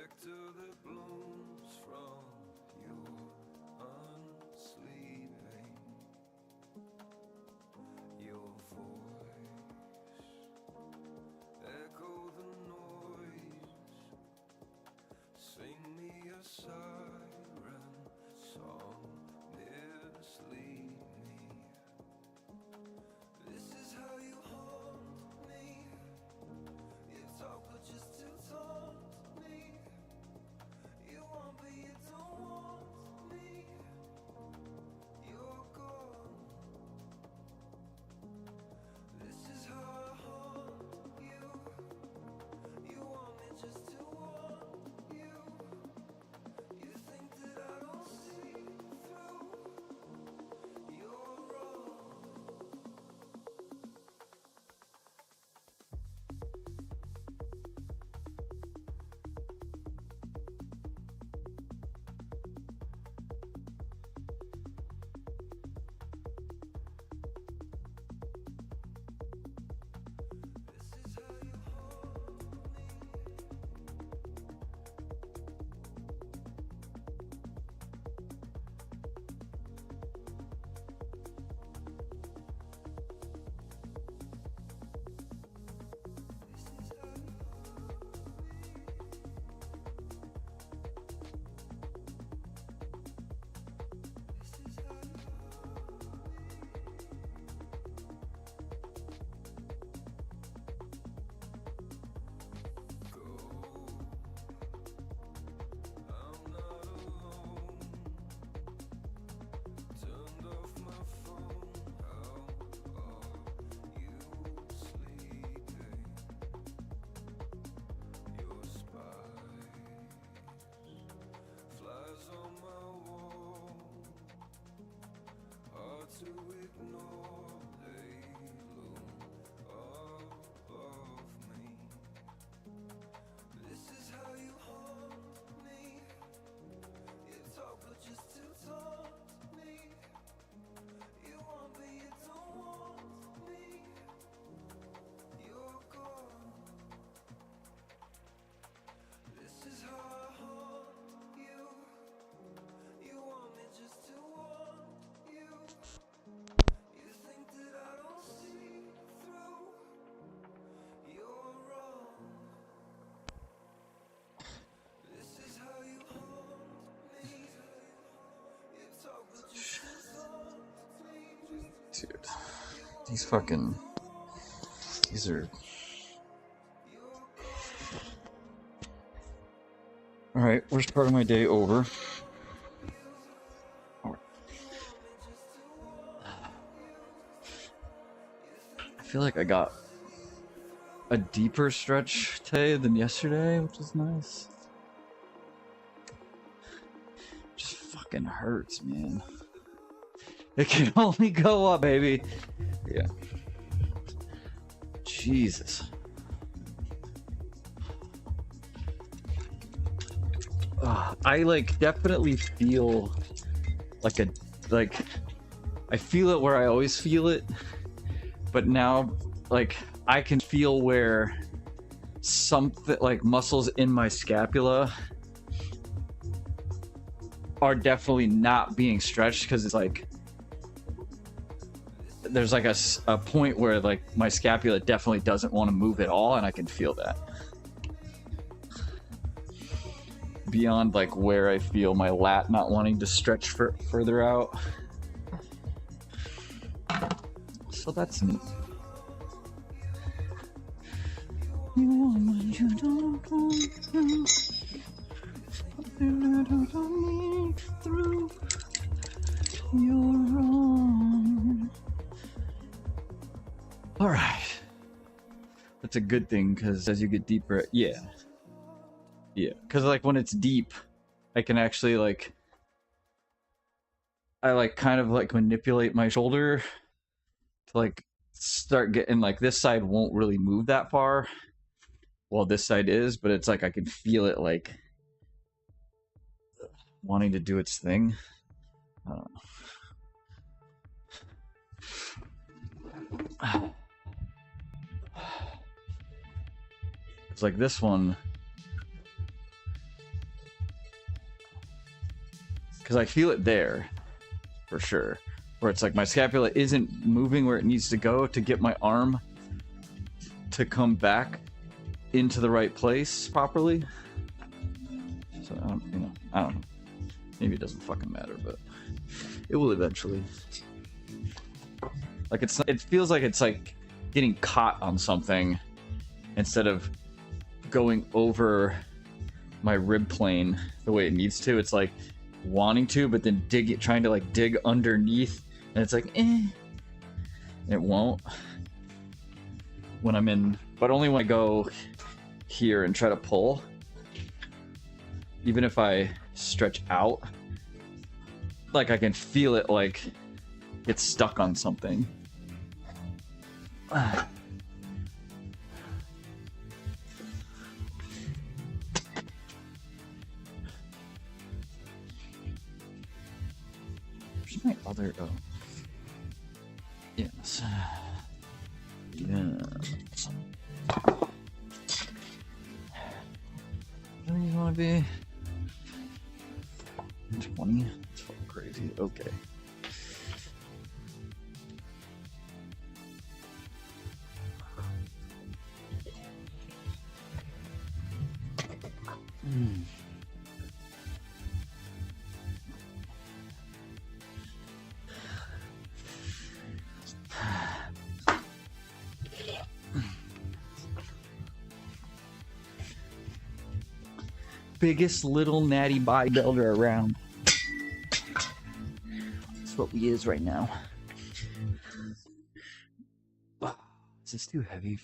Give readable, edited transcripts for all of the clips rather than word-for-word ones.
nectar that blooms from your unsleeping. Your voice echo the noise. Sing me a siren song, mislead me. This is how you haunt me. You talk but just to taunt me. You want but you don't want me. You're gone. This is how I haunt you. You want me just to want you. You think that I don't see through. You're wrong. This is how you haunt me. This is how you This is how you go. I'm not alone. Turned off my phone. How are you sleeping? Your spice flies on my wall. Hard to ignore. They loom above me. This is how you haunt me. You talk but just to taunt me. You want but you don't want me. You're gone. This is how I haunt you. You want me just to want you. You think that I don't see through. You're wrong. This is how you haunt me. You talk but just to taunt me. Dude, these are. Alright, worst part of my day over. I feel like I got a deeper stretch today than yesterday, which is nice. Just fucking hurts, man. It can only go up, baby. Yeah. Jesus. I definitely feel like I feel it where I always feel it, but now I can feel where something muscles in my scapula are definitely not being stretched, because it's there's a point where my scapula definitely doesn't want to move at all, and I can feel that. Beyond where I feel my lat not wanting to stretch further out. So that's neat. You want what you don't want. Me through. You're wrong. All right. That's a good thing, because as you get deeper, yeah, because when it's deep, I can actually I kind of manipulate my shoulder to start getting this side won't really move that far, while this side is, but it's I can feel it wanting to do its thing. I don't know. It's this one because I feel it there for sure, where it's like my scapula isn't moving where it needs to go to get my arm to come back into the right place properly. So I don't know. Maybe it doesn't fucking matter, but it will eventually. Like it feels like it's like getting caught on something instead of going over my rib plane the way it needs to. It's like wanting to, but then trying to like dig underneath, and it's like it won't when I'm in, but only when I go here and try to pull. Even if I stretch out, like I can feel it like it's stuck on something. Where's my other? Oh, yes. Yes. Where do you want to be? 20? It's fucking crazy. Okay. Biggest little natty bodybuilder around. That's what we is right now. Is this too heavy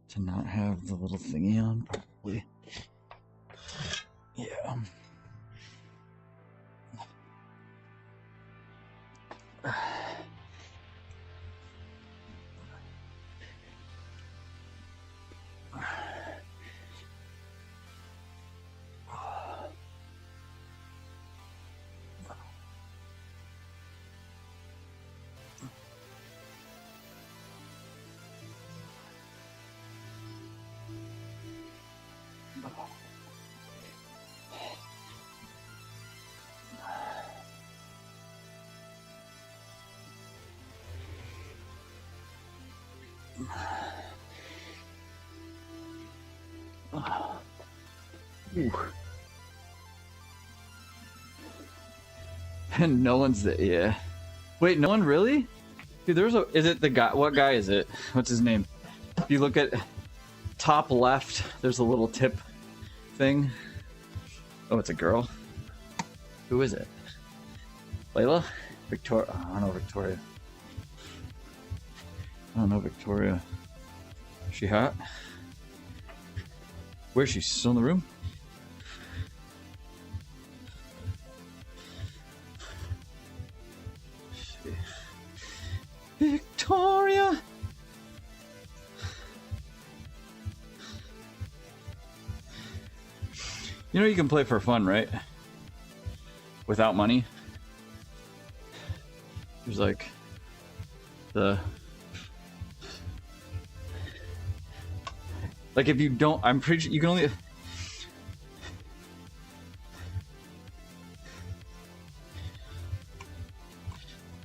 to not have the little thingy on? Probably. Yeah. Ooh. And no one's there. Yeah. Wait, no one really? Dude, there's a. Is it the guy? What guy is it? What's his name? If you look at top left, there's a little tip thing. Oh, it's a girl. Who is it? Layla? Victoria? Oh, I don't know Victoria. I don't know Victoria. Is she hot? Where's she? Still in the room? Victoria! You know you can play for fun, right? Without money. There's like the... Like if you don't, I'm pretty sure you can only...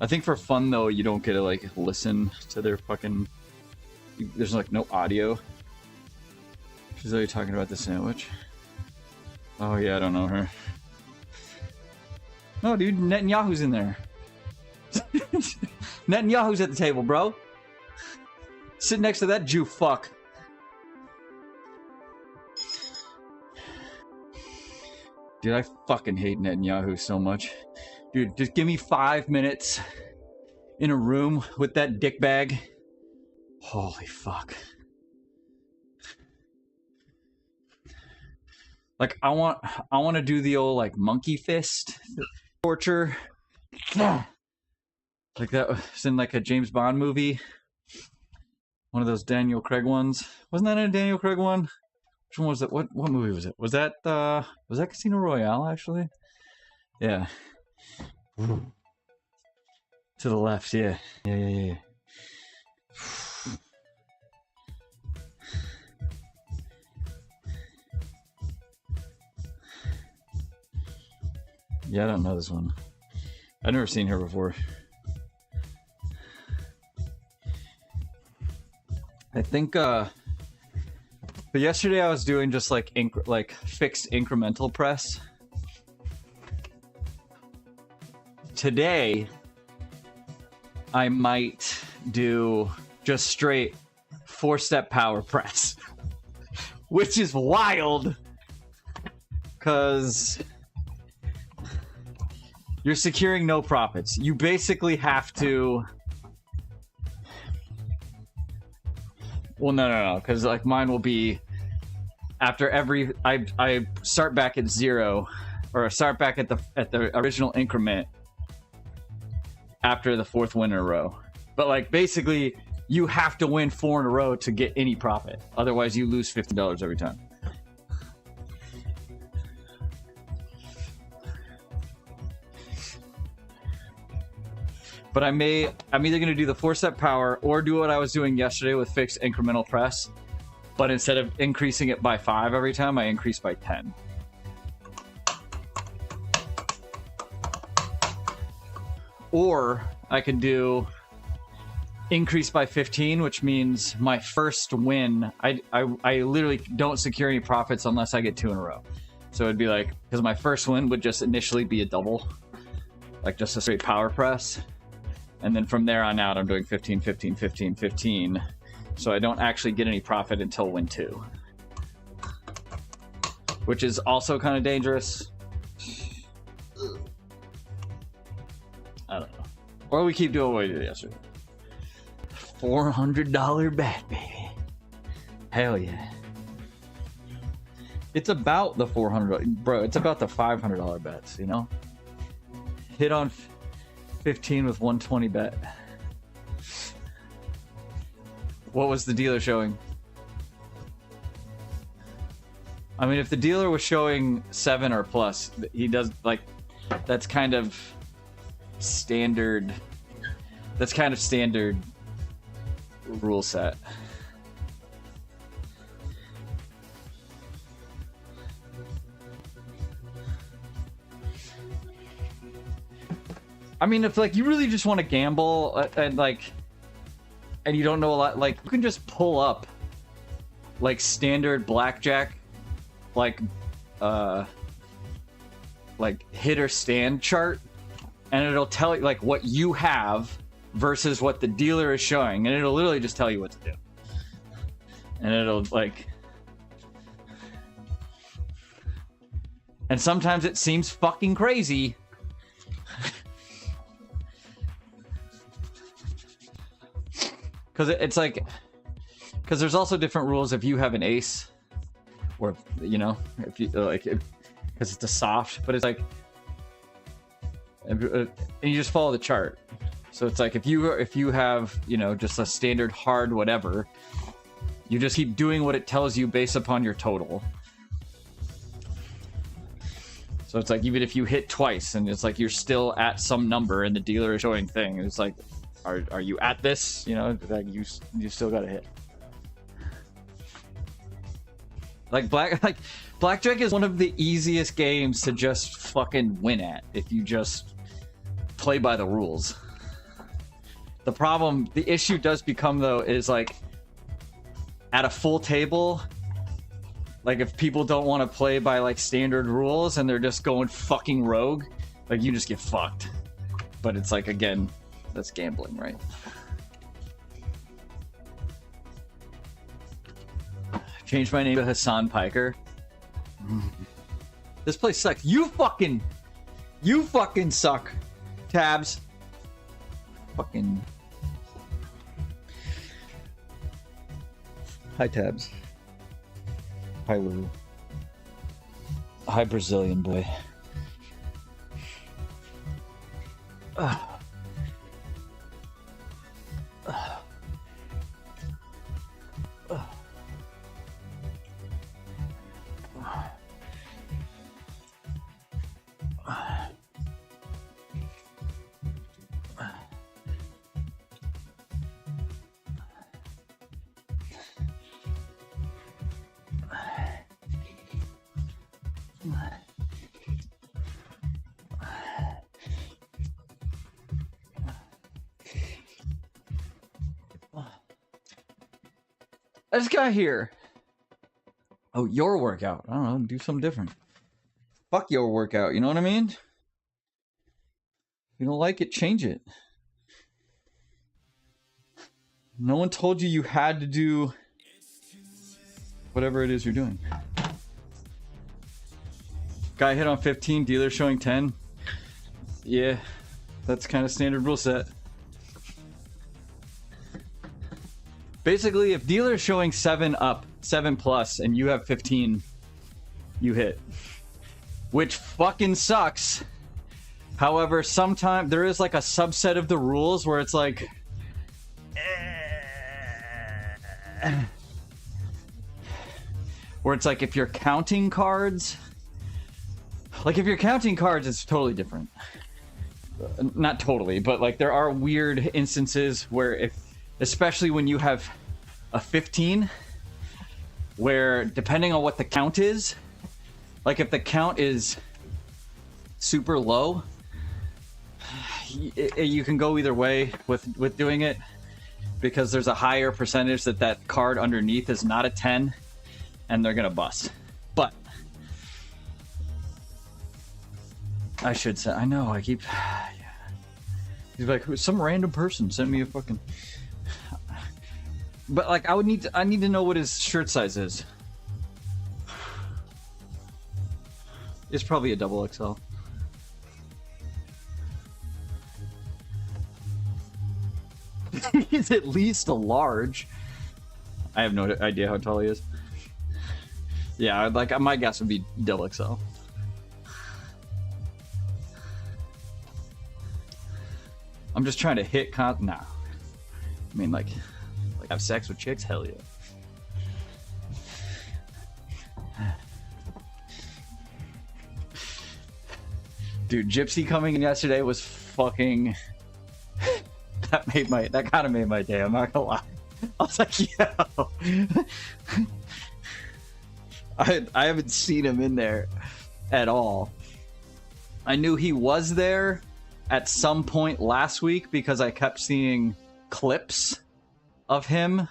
I think for fun though, you don't get to like listen to their fucking... There's like no audio. She's already talking about the sandwich. Oh yeah, I don't know her. No dude, Netanyahu's in there. Netanyahu's at the table, bro. Sit next to that Jew fuck. Dude, I fucking hate Netanyahu so much. Dude, just give me 5 minutes in a room with that dickbag. Holy fuck. Like, I want to do the old, like, monkey fist torture. Like that was in, like, a James Bond movie. One of those Daniel Craig ones. Wasn't that in a Daniel Craig one? Which one was it? What movie was it? Was that Casino Royale, actually? Yeah. To the left, yeah. Yeah. Yeah, I don't know this one. I've never seen her before. I think, but yesterday I was doing just like fixed incremental press. Today, I might do just straight 4-step power press, which is wild, because you're securing no profits. You basically have to... Well, no, because like mine will be after every... I start back at 0, or I start back at the original increment after the 4th win in a row. But like basically, you have to win 4 in a row to get any profit. Otherwise, you lose $50 every time. But I'm either going to do the 4-step power or do what I was doing yesterday with fixed incremental press. But instead of increasing it by 5 every time, I increase by 10. Or I can do increase by 15, which means my first win, I literally don't secure any profits unless I get 2 in a row. So it'd be like, because my first win would just initially be a double, like just a straight power press. And then from there on out, I'm doing 15, 15, 15, 15. So I don't actually get any profit until win 2. Which is also kind of dangerous. I don't know. Or we keep doing what we did yesterday. $400 bet, baby. Hell yeah. It's about the $400, bro. It's about the $500 bets, you know? Hit on 15 with 120 bet. What was the dealer showing? I mean, if the dealer was showing 7 or plus, he does, like, that's kind of standard. That's kind of standard rule set. I mean, if like you really just want to gamble and you don't know a lot, like you can just pull up like standard blackjack, like hit or stand chart, and it'll tell you like what you have versus what the dealer is showing, and it'll literally just tell you what to do. And it'll like, and sometimes it seems fucking crazy. Because it's like, because there's also different rules if you have an ace, or you know, if you like, because it's a soft, but it's like, and you just follow the chart. So it's like if you have, you know, just a standard hard whatever, you just keep doing what it tells you based upon your total. So it's like even if you hit twice and it's like you're still at some number and the dealer is showing thing, it's like, are you at this? You know, like you still gotta hit. Like blackjack is one of the easiest games to just fucking win at if you just play by the rules. The issue does become though is like at a full table, like if people don't want to play by like standard rules and they're just going fucking rogue, like you just get fucked. But it's like, again, that's gambling, right? Change my name to Hassan Piker. This place sucks. You fucking suck. Tabs. Fucking. Hi, Tabs. Hi, Lou. Hi, Brazilian boy. This guy here. Oh, your workout. I don't know, do something different. Fuck your workout, you know what I mean? If you don't like it, change it. No one told you you had to do whatever it is you're doing. Guy hit on 15, dealer showing 10. Yeah, that's kind of standard rule set. Basically, if dealer's showing 7 up, 7 plus, and you have 15, you hit. Which fucking sucks. However, sometimes there is like a subset of the rules where it's like... where it's like if you're counting cards... Like if you're counting cards, it's totally different. Not totally, but like there are weird instances where if... Especially when you have a 15, where depending on what the count is, like if the count is super low, you can go either way with doing it, because there's a higher percentage that that card underneath is not a 10, and they're gonna bust. But I should say, I know I keep. He's like, some random person sent me a fucking. But like, I need to know what his shirt size is. It's probably a double XL. He's at least a large. I have no idea how tall he is. Yeah, like my guess would be double XL. I'm just trying to hit nah. I mean, like have sex with chicks? Hell yeah. Dude, Gypsy coming in yesterday was fucking... that kind of made my day, I'm not gonna lie. I was like, yo. I haven't seen him in there at all. I knew he was there at some point last week because I kept seeing clips of him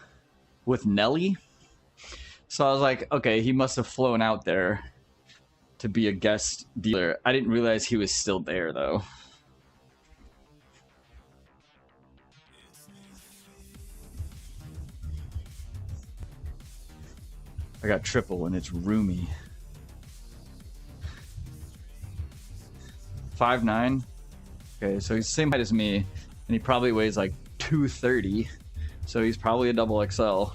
with Nelly. So I was like, okay, he must have flown out there to be a guest dealer. I didn't realize he was still there though. I got triple and it's roomy. 5'9". Okay, so he's the same height as me, and he probably weighs like 230. So he's probably a double XL.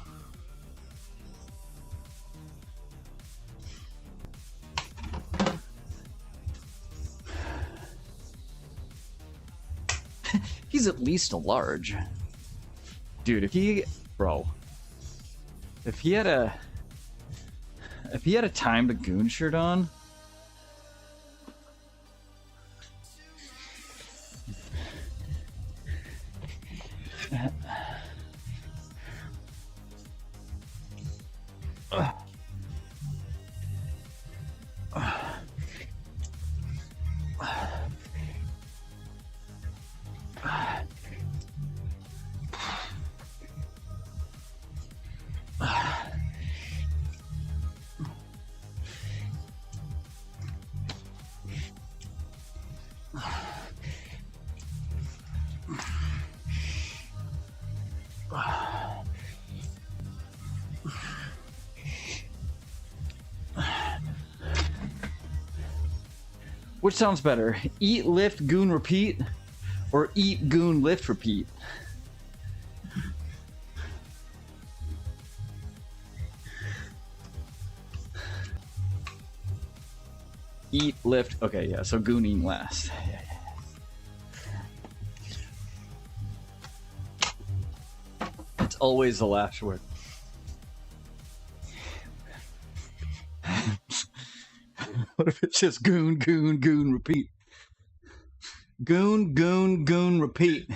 He's at least a large. Dude, if he had a Time to Goon shirt on, which sounds better? Eat, lift, goon, repeat? Or eat, goon, lift, repeat? Eat, lift. Okay, yeah, so gooning last. It's always the last word. What if it's just goon, goon, goon, repeat? Goon, goon, goon, repeat.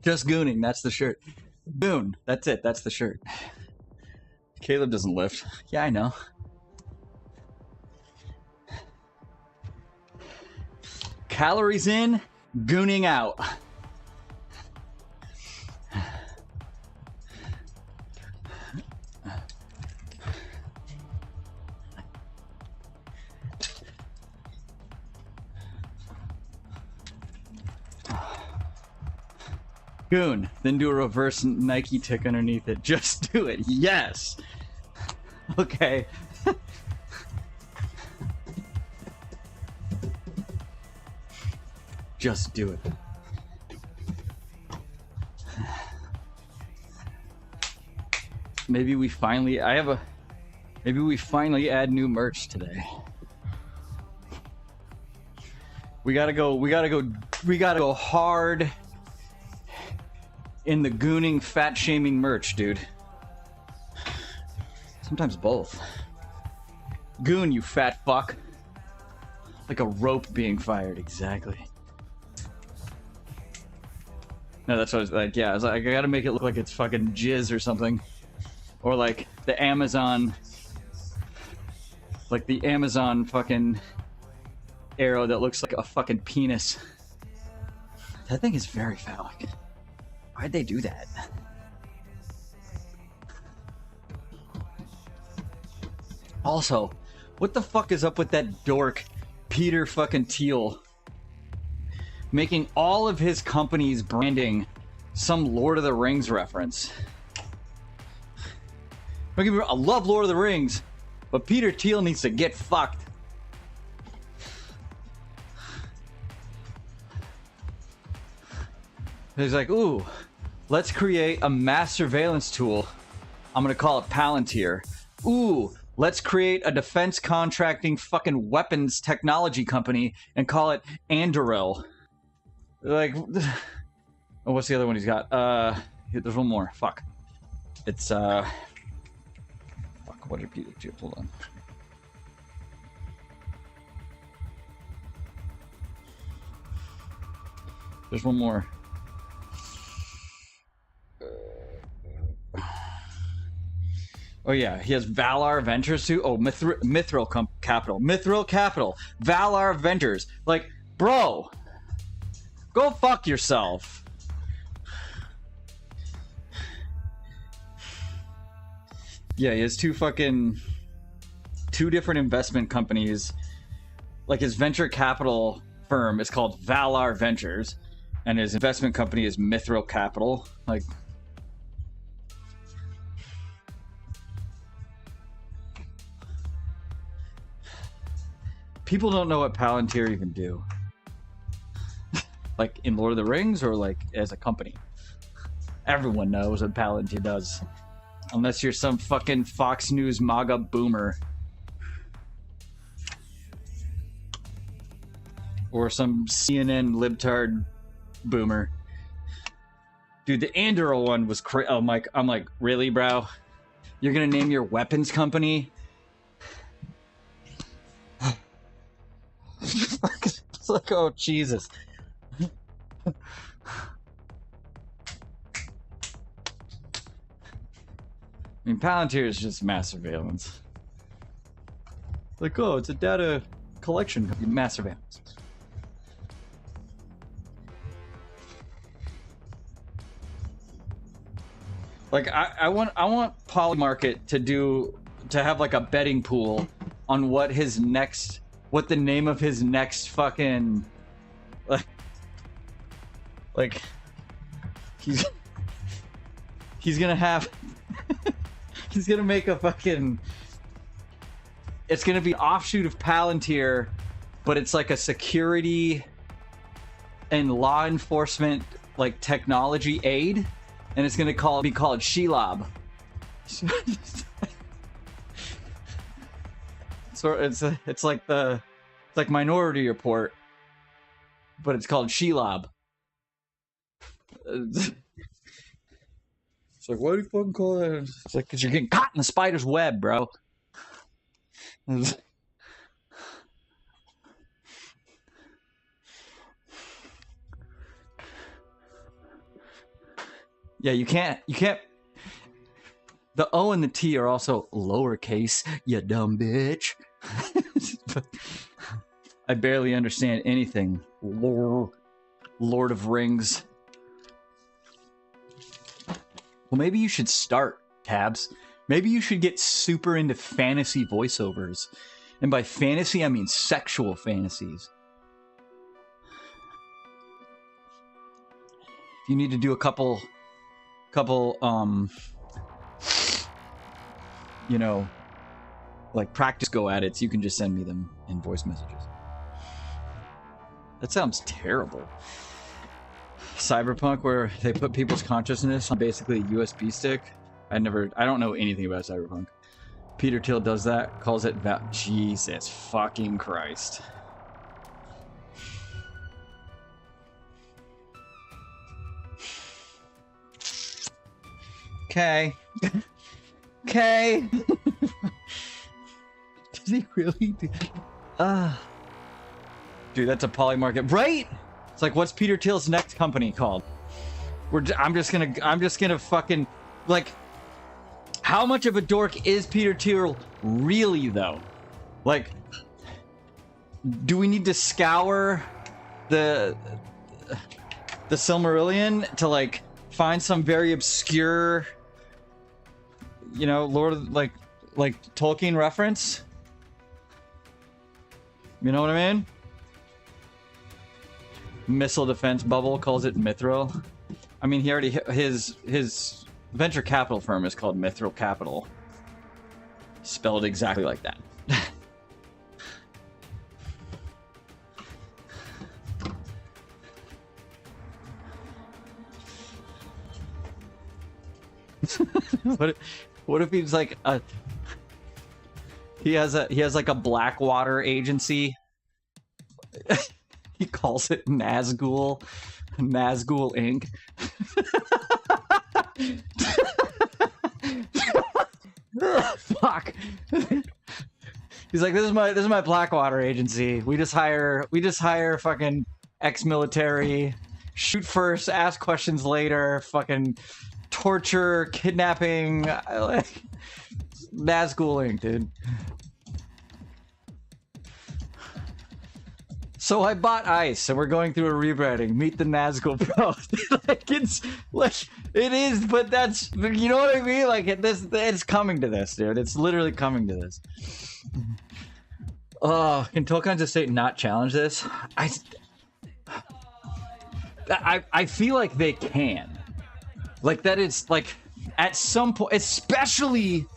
Just gooning, that's the shirt. Goon, that's it, that's the shirt. Caleb doesn't lift. Yeah, I know. Calories in, gooning out. Goon. Then do a reverse Nike tick underneath it. Just do it. Yes. Okay. Just do it. Maybe we finally maybe we finally add new merch today. We gotta go hard in the gooning, fat shaming merch, dude. Sometimes both. Goon, you fat fuck. Like a rope being fired, exactly. No, that's what I was like, yeah, I was like, I gotta make it look like it's fucking jizz or something. Or like the Amazon fucking arrow that looks like a fucking penis. That thing is very phallic. Why'd they do that? Also, what the fuck is up with that dork, Peter fucking Thiel, making all of his company's branding some Lord of the Rings reference? Don't get me wrong, I love Lord of the Rings, but Peter Thiel needs to get fucked. He's like, ooh, let's create a mass surveillance tool. I'm gonna call it Palantir. Ooh, let's create a defense contracting fucking weapons technology company and call it Anduril. Like, oh, what's the other one he's got? There's one more. Fuck. It's, fuck, what did Peter do? Hold on. There's one more. Oh yeah, he has Valar Ventures too. Oh, Mithril Capital. Mithril Capital. Valar Ventures. Like, bro, go fuck yourself. Yeah, he has two different investment companies. Like, his venture capital firm is called Valar Ventures, and his investment company is Mithril Capital. Like, people don't know what Palantir even do. Like in Lord of the Rings or like as a company. Everyone knows what Palantir does. Unless you're some fucking Fox News MAGA boomer. Or some CNN libtard boomer. Dude, the Anduril one was crazy. Oh, Mike, I'm like, really, bro? You're gonna name your weapons company? It's like, oh, Jesus. I mean, Palantir is just mass surveillance. Like, oh, it's a data collection company. Mass surveillance. Like, I want Polymarket to have like a betting pool on what the name of his next fucking like he's gonna have he's gonna make a fucking, it's gonna be an offshoot of Palantir, but it's like a security and law enforcement like technology aid, and it's gonna be called Shelob. So it's like Minority Report, but it's called Shelob. It's like, why do you fucking call that? It's like, because you're getting caught in the spider's web, bro. Yeah, you can't. The O and the T are also lowercase, you dumb bitch. I barely understand anything. Lord of Rings. Well, maybe you should start, Tabs. Maybe you should get super into fantasy voiceovers. And by fantasy, I mean sexual fantasies. if you need to do a couple you know, like practice go at it, you can just send me them in voice messages. That sounds terrible. Cyberpunk, where they put people's consciousness on basically a USB stick. I don't know anything about Cyberpunk. Peter Thiel does that, calls it Jesus fucking Christ. Okay. Okay. Does he really do? Dude, that's a polymarket, right? It's like, what's Peter Thiel's next company called? I'm just gonna fucking, like, how much of a dork is Peter Thiel really, though? Like, do we need to scour the Silmarillion to, like, find some very obscure, you know, like Tolkien reference? You know what I mean? Missile defense bubble calls it Mithril. I mean, he already, his venture capital firm is called Mithril Capital. Spelled exactly like that. What if he's like a, he has like a Blackwater agency. He calls it Nazgul Inc. Fuck. He's like, this is my Blackwater agency. We just hire fucking ex-military, shoot first, ask questions later, fucking torture, kidnapping, like Nazgul Inc., dude. So I bought Ice, and we're going through a rebranding. Meet the Nazgul Pro. Like, it's like, it is, but that's, you know what I mean? Like, it's coming to this, dude. It's literally coming to this. Oh, can Tolkien's Estate not challenge this? I feel like they can. Like, that it's like, at some point, especially,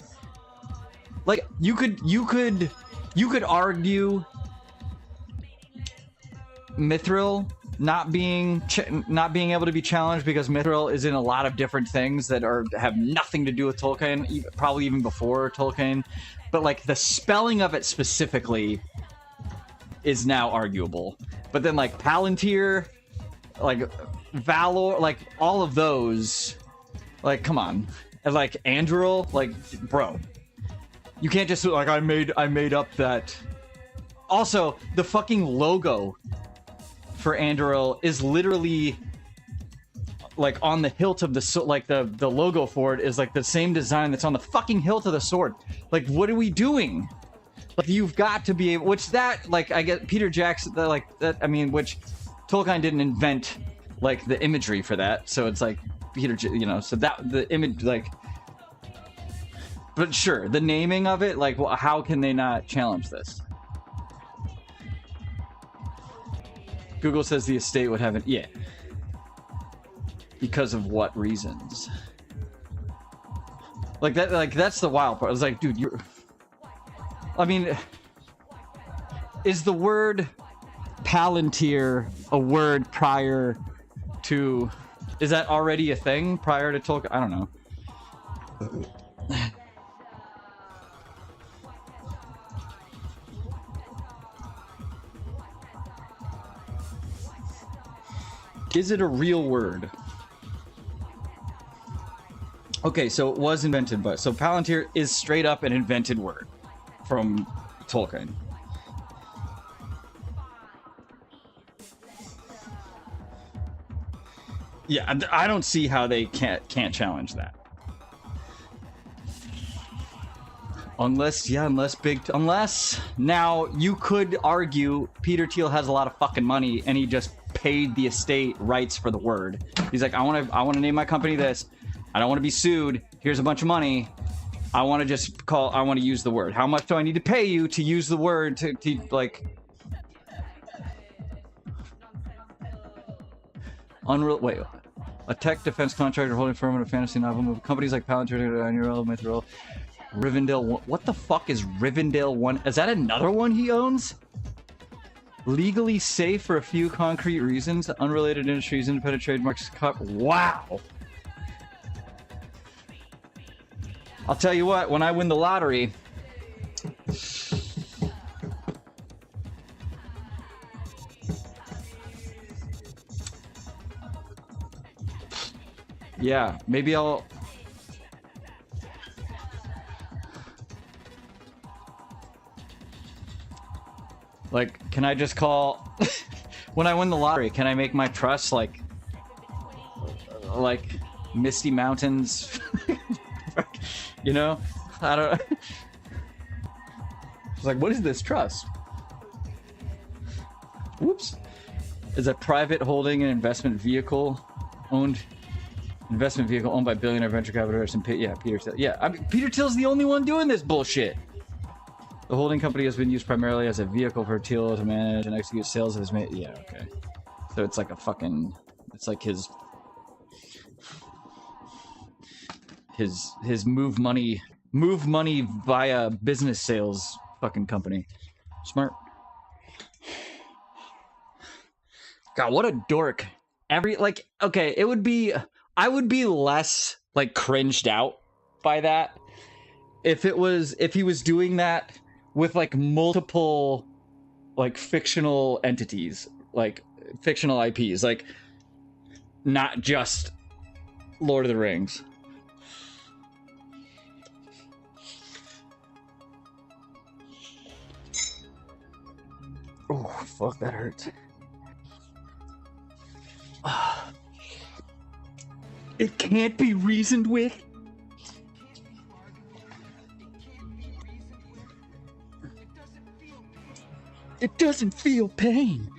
like, you could argue Mithril not being able to be challenged because Mithril is in a lot of different things that have nothing to do with Tolkien, probably even before Tolkien, but like the spelling of it specifically is now arguable. But then like Palantir, like Valor, like all of those, like come on, and like Anduril, like bro, you can't just like I made up that. Also, the fucking logo for Anduril is literally like on the hilt of the sword. Like the logo for it is like the same design that's on the fucking hilt of the sword. Like, what are we doing? Like, you've got to be able, which that, like, I get Peter Jackson, like that, I mean, which Tolkien didn't invent like the imagery for that, so it's like Peter, you know, so that the image, like, but sure, the naming of it, like, well, how can they not challenge this? Google says the estate would have an, yeah. Because of what reasons? Like that, like that's the wild part. I was like, dude, you're, I mean, is the word Palantir a word prior to, is that already a thing prior to Tolkien? I don't know. Is it a real word? Okay, so it was invented, but so Palantir is straight up an invented word from Tolkien. Yeah, I don't see how they can't challenge that. Unless now you could argue Peter Thiel has a lot of fucking money and he just paid the estate rights for the word. He's like, I want to name my company this. I don't want to be sued. Here's a bunch of money. I want to use the word. How much do I need to pay you to use the word to like Unreal? Wait. a tech defense contractor holding firm in a fantasy novel movie. Companies like Palantir, Annual, Mithril, Rivendell. What the fuck is Rivendell 1? Is that another one he owns? Legally safe for a few concrete reasons. Unrelated industries, independent trademarks. Wow. I'll tell you what, when I win the lottery, yeah, maybe I'll... Like, can I just call... when I win the lottery, can I make my trust, like Misty Mountains? You know? I don't... It's like, what is this trust? Whoops. Is a private holding an investment vehicle owned... Investment vehicle owned by billionaire venture capitalist and Peter Thiel. Yeah, I mean, Peter Thiel's the only one doing this bullshit. The holding company has been used primarily as a vehicle for Thiel to manage and execute sales of his yeah, okay. So it's like a fucking... It's like his move money via business sales fucking company. Smart. God, what a dork. Okay, it would be... I would be less, like, cringed out by that if he was doing that with, like, multiple, like, fictional entities, like, fictional IPs, like, not just Lord of the Rings. Oh, fuck, that hurts. It can't be reasoned with. It doesn't feel pain.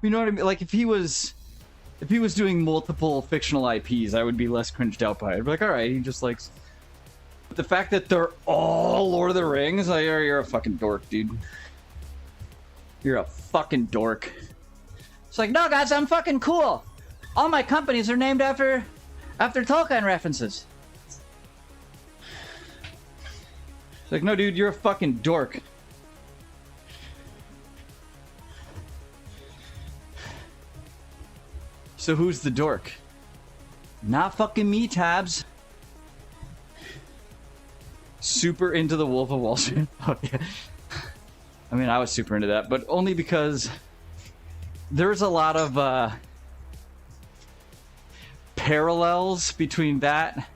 You know what I mean? Like, if he was doing multiple fictional IPs, I would be less cringed out by it. I'd be like, all right, he just likes... But the fact that they're all Lord of the Rings, like, you're a fucking dork, dude. You're a fucking dork. It's like, no, guys, I'm fucking cool. All my companies are named after Tolkien references. It's like, no, dude, you're a fucking dork. So who's the dork? Not fucking me, Tabs. Super into the Wolf of Wall Street. Oh, yeah. I mean, I was super into that, but only because there's a lot of parallels between that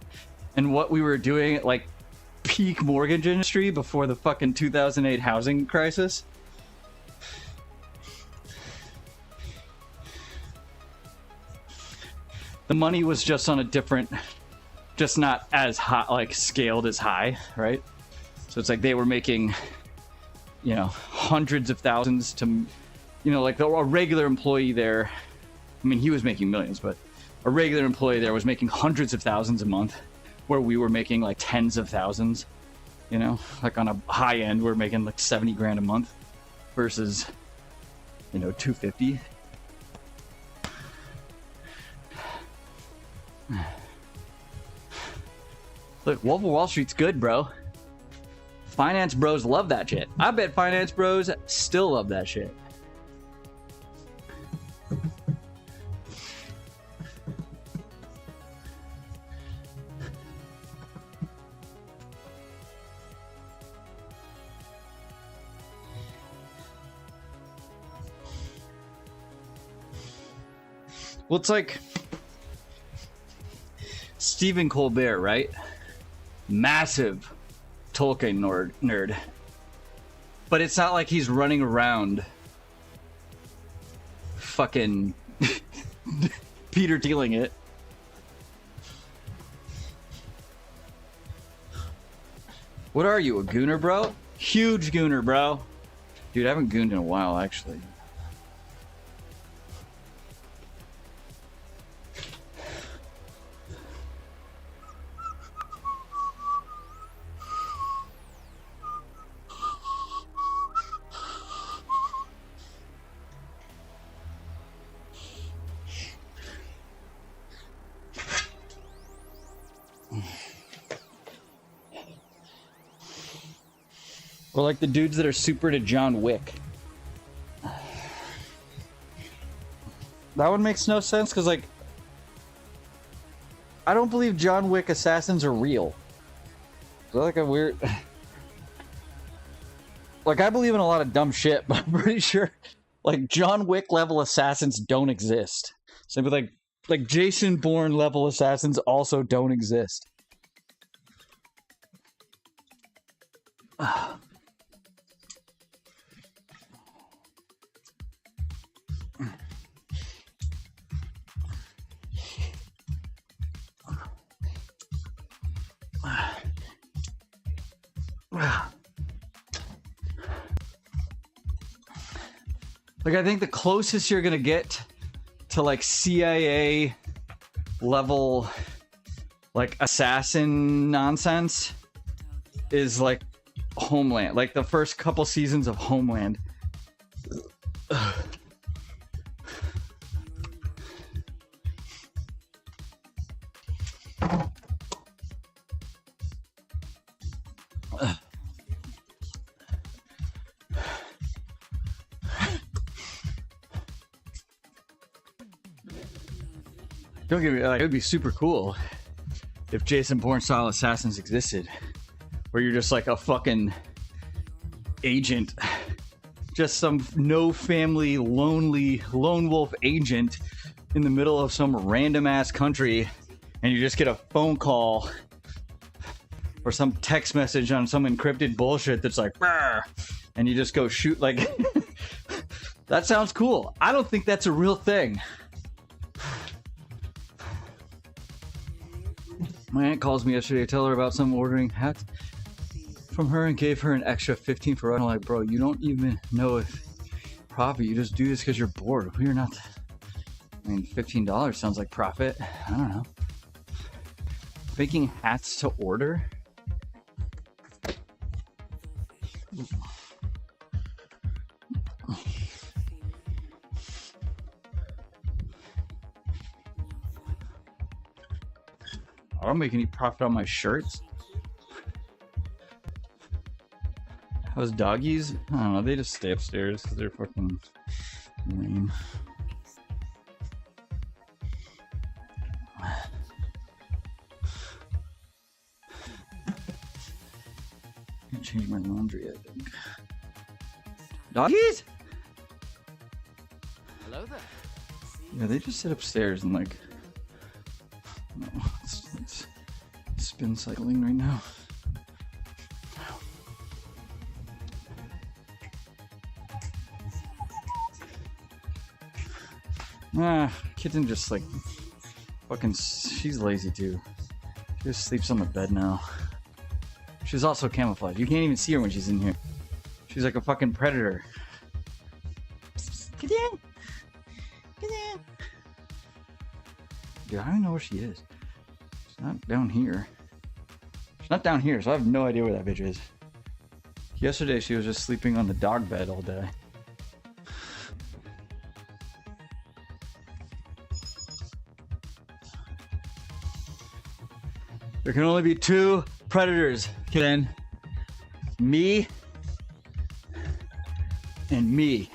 and what we were doing at, like, peak mortgage industry before the fucking 2008 housing crisis. The money was just on a different, just not as high, like, scaled as high, right? So it's like they were making, you know, hundreds of thousands to, you know, like a regular employee there. I mean, he was making millions, but a regular employee there was making hundreds of thousands a month, where we were making like tens of thousands, you know, like on a high end, we're making like 70 grand a month versus, you know, 250. Look, Wolf of Wall Street's good, bro. Finance bros love that shit. I bet finance bros still love that shit. Well, it's like Stephen Colbert, right? Massive Tolkien nerd. But it's not like he's running around fucking Peter Thiel-ing it. What are you, a gooner, bro? Huge gooner, bro. Dude, I haven't gooned in a while, actually. Or like the dudes that are super into John Wick. That one makes no sense because, like, I don't believe John Wick assassins are real. Is that like a weird... Like, I believe in a lot of dumb shit, but I'm pretty sure, like, John Wick level assassins don't exist. Same with, like Jason Bourne level assassins also don't exist. Like, I think the closest you're gonna get to, like, CIA level, like, assassin nonsense is, like, Homeland. Like, the first couple seasons of Homeland. Don't get me, like, it would be super cool if Jason Bourne style assassins existed, where you're just like a fucking agent, just some no family, lonely lone wolf agent in the middle of some random ass country, and you just get a phone call or some text message on some encrypted bullshit that's like, "Brr," and you just go shoot. Like, that sounds cool. I don't think that's a real thing. My aunt calls me yesterday to tell her about some ordering hats from her and gave her an extra 15 for running. I'm like, bro, you don't even know if profit. You just do this because you're bored. We're not. I mean, $15 sounds like profit. I don't know. Making hats to order? I don't make any profit on my shirts. How's doggies? I don't know, they just stay upstairs because they're fucking lame. Can't change my laundry, I think. Doggies? Hello there. Yeah, they just sit upstairs and like... No, it's spin cycling right now. Kitten just like fucking, she's lazy too. She just sleeps on the bed now. She's also camouflaged. You can't even see her when she's in here. She's like a fucking predator. Get in! Get in! Dude, I don't even know where she is. She's not down here. She's not down here, so I have no idea where that bitch is. Yesterday she was just sleeping on the dog bed all day. There can only be two predators, Ken. Me and me.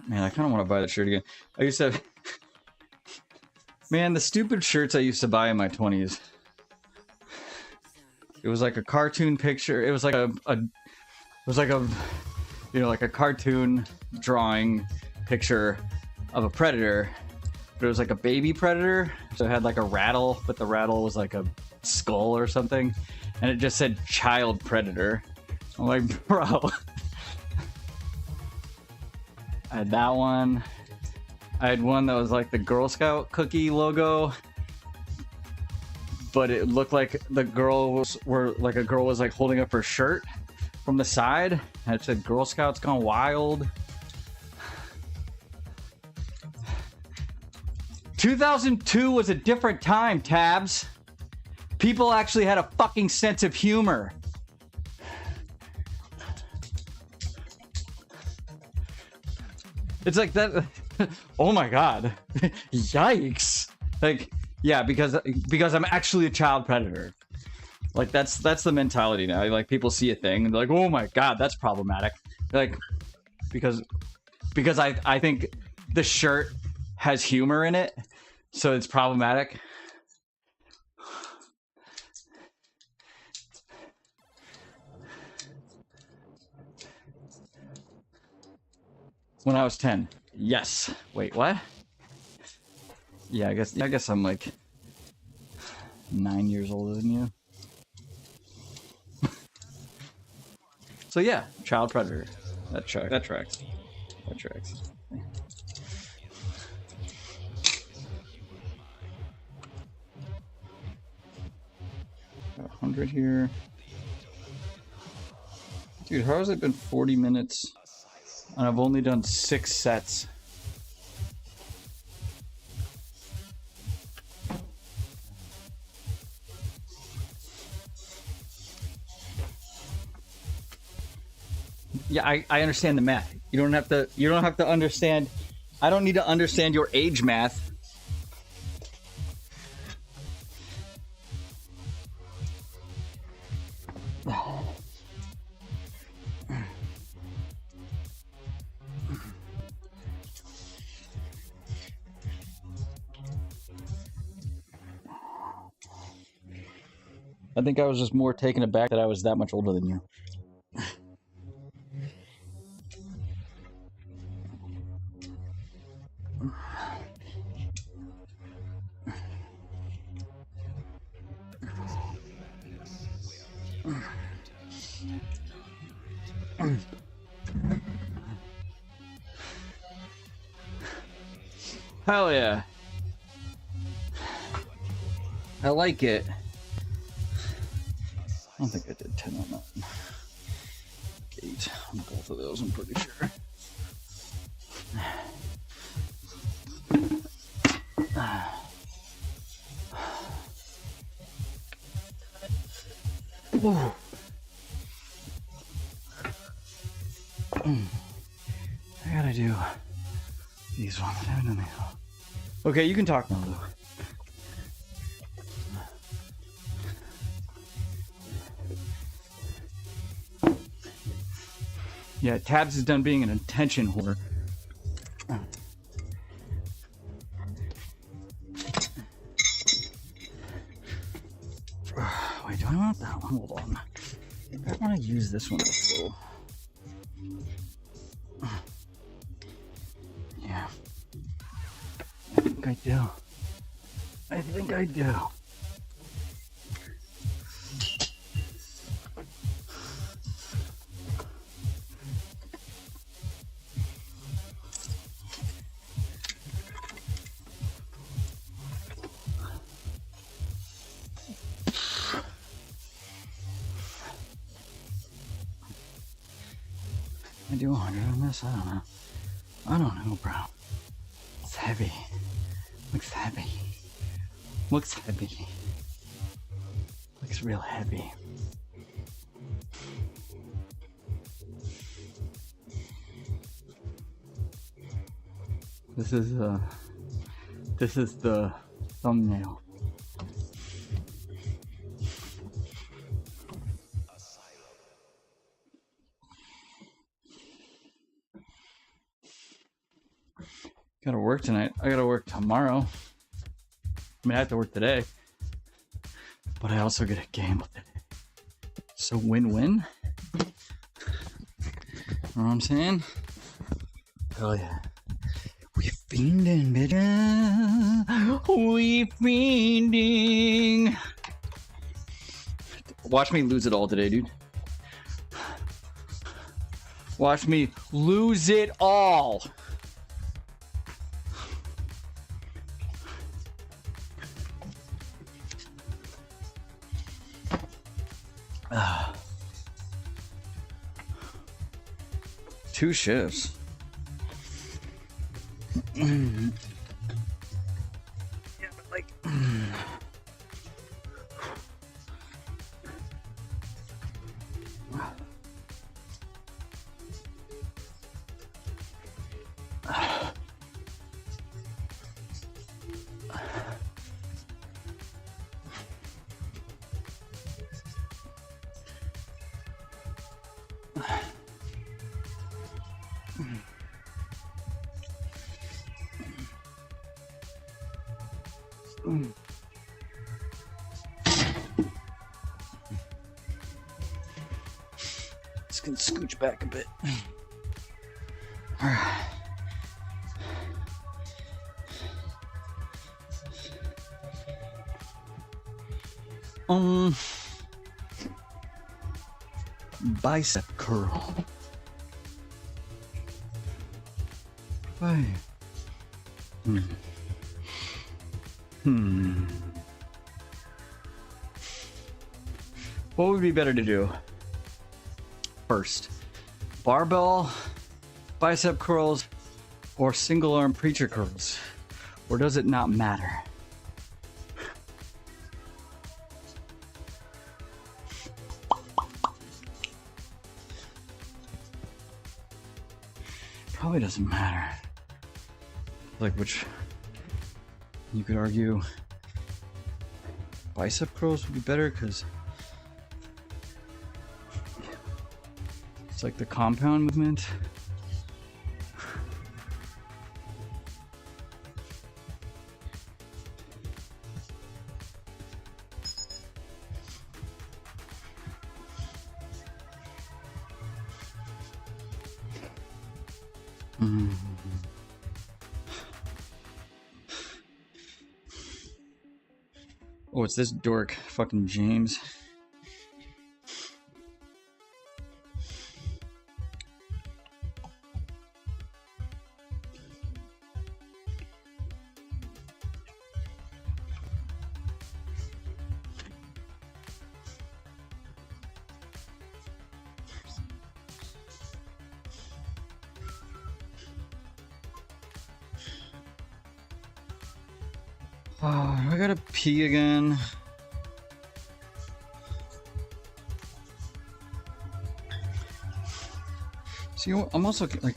Man, I kind of want to buy that shirt again. I used to have... Man, the stupid shirts I used to buy in my 20s. It was like a cartoon picture. It was like a you know, like a cartoon drawing picture of a predator. But it was like a baby predator, so it had like a rattle, but the rattle was like a skull or something, and it just said child predator. I'm like, bro. I had that one. I had one that was like the Girl Scout cookie logo. but it looked like the girl was a girl was like holding up her shirt from the side, and it said Girl Scouts Gone Wild. 2002 was a different time, Tabs. People actually had a fucking sense of humor. It's like that. Oh my god. Yikes. Like, yeah, because I'm actually a child predator. Like, that's the mentality now. Like, people see a thing and they're like, oh my god, that's problematic. Like, because I think the shirt has humor in it, so it's problematic. When I was 10. Yes. Wait, what? Yeah, I guess I'm like 9 years older than you. So yeah, child predator. That tracks. That tracks. 100 here. Dude, how has it been 40 minutes? And I've only done 6 sets. Yeah, I understand the math. You don't have to understand. I don't need to understand your age math. I think I was just more taken aback that I was that much older than you. Hell yeah. I like it. I don't think I did 10 on that. 8 on both of those, I'm pretty sure. Ooh. I gotta do these ones. I haven't done these. Okay, you can talk now, though. Yeah, Tabs is done being an attention whore. Wait, do I want that one? Hold on. I want to use this one a little. Yeah. I think I do. I think I do. I do 100 on this? I don't know. I don't know, bro. It's heavy. Looks heavy. Looks heavy. Looks real heavy. This is the thumbnail. Gotta work tonight. I gotta work tomorrow. I mean, I have to work today, but I also get a gamble today. So win-win. You know what I'm saying? Hell yeah. We fiending, bitch. We fiending. Watch me lose it all today, dude. Watch me lose it all. 2 shifts. Yeah, but like. Just gonna scooch back a bit. All right. Bicep curl. Why? What would be better to do? First, barbell, bicep curls, or single arm preacher curls? Or does it not matter? Probably doesn't matter. Like which, you could argue bicep curls would be better because it's like the compound movement. Oh, it's this dork, fucking James. Oh, I gotta pee again. See, I'm also like.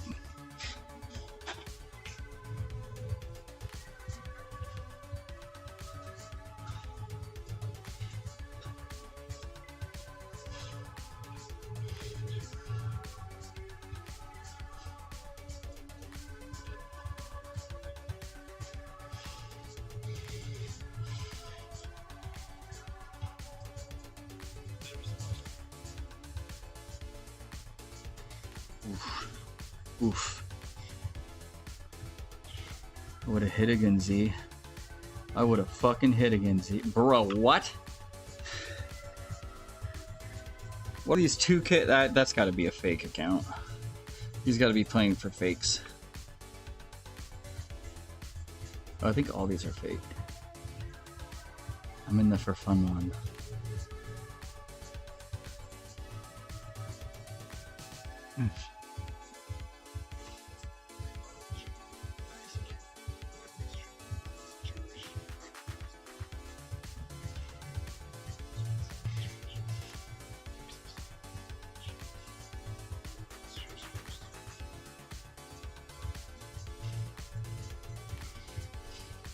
Oof. I would have hit again, Z. I would have fucking hit again, Z. Bro, what? What are these 2K? That's gotta be a fake account. He's gotta be playing for fakes. I think all these are fake. I'm in the for fun one.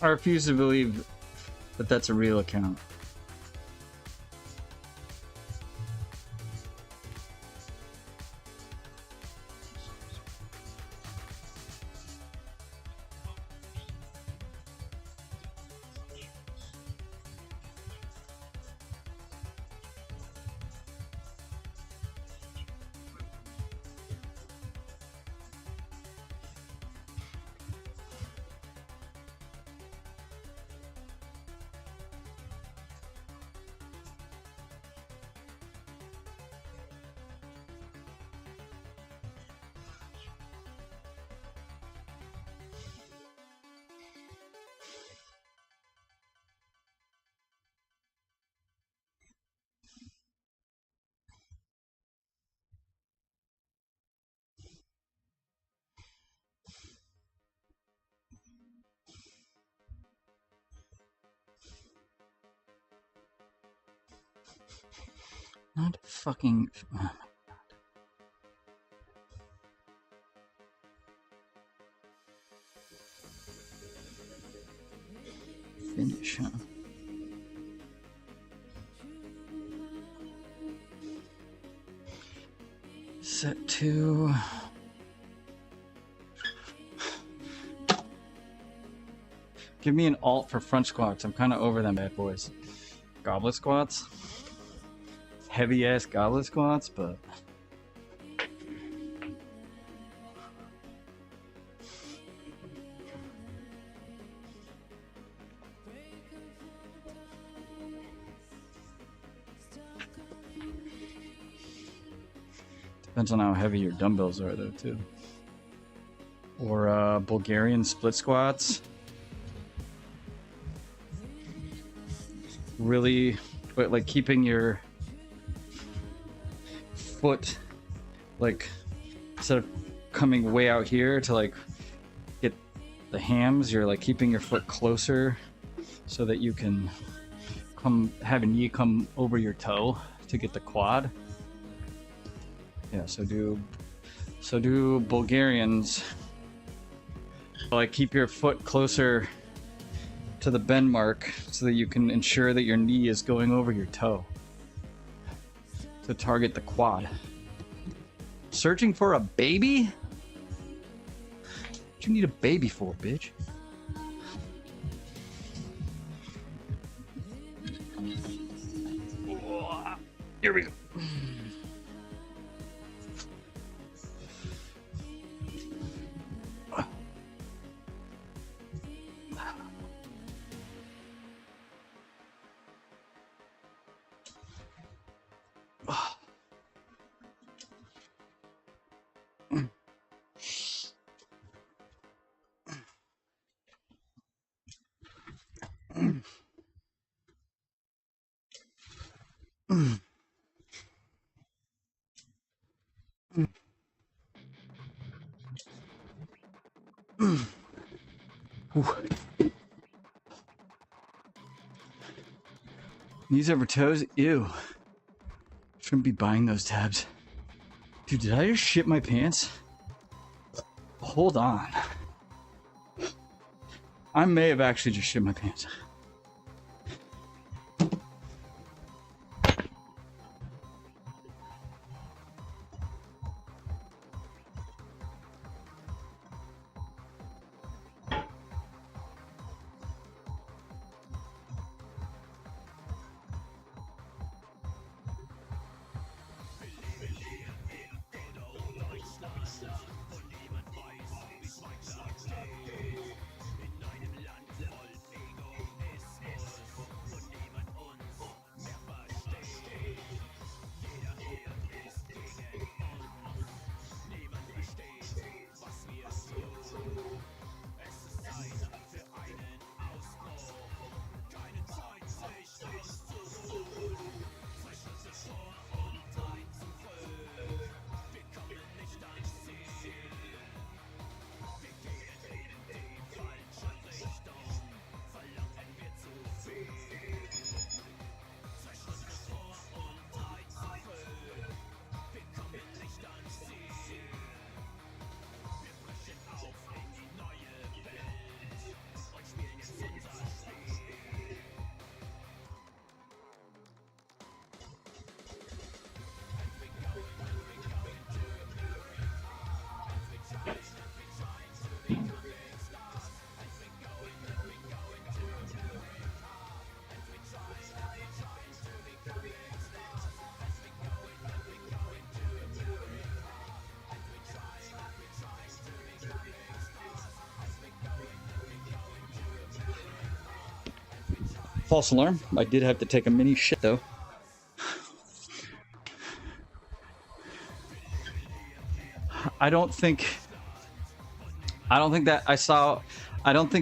I refuse to believe that that's a real account. Not fucking. Oh. Finish, huh? Set to. Give me an alt for front squats. I'm kind of over them bad boys. Goblet squats. Heavy ass goblet squats, but. Depends on how heavy your dumbbells are, though, too. Or Bulgarian split squats. Really, but like keeping your foot, like, instead of coming way out here to like get the hams, you're like keeping your foot closer so that you can have a knee come over your toe to get the quad. Yeah, so do Bulgarians. Like keep your foot closer to the bend mark so that you can ensure that your knee is going over your toe to target the quad. Searching for a baby? What you need a baby for, bitch? Here we go. Knees over toes? Ew. Shouldn't be buying those tabs. Dude, did I just shit my pants? Hold on. I may have actually just shit my pants. False alarm. I did have to take a mini shit though. I don't think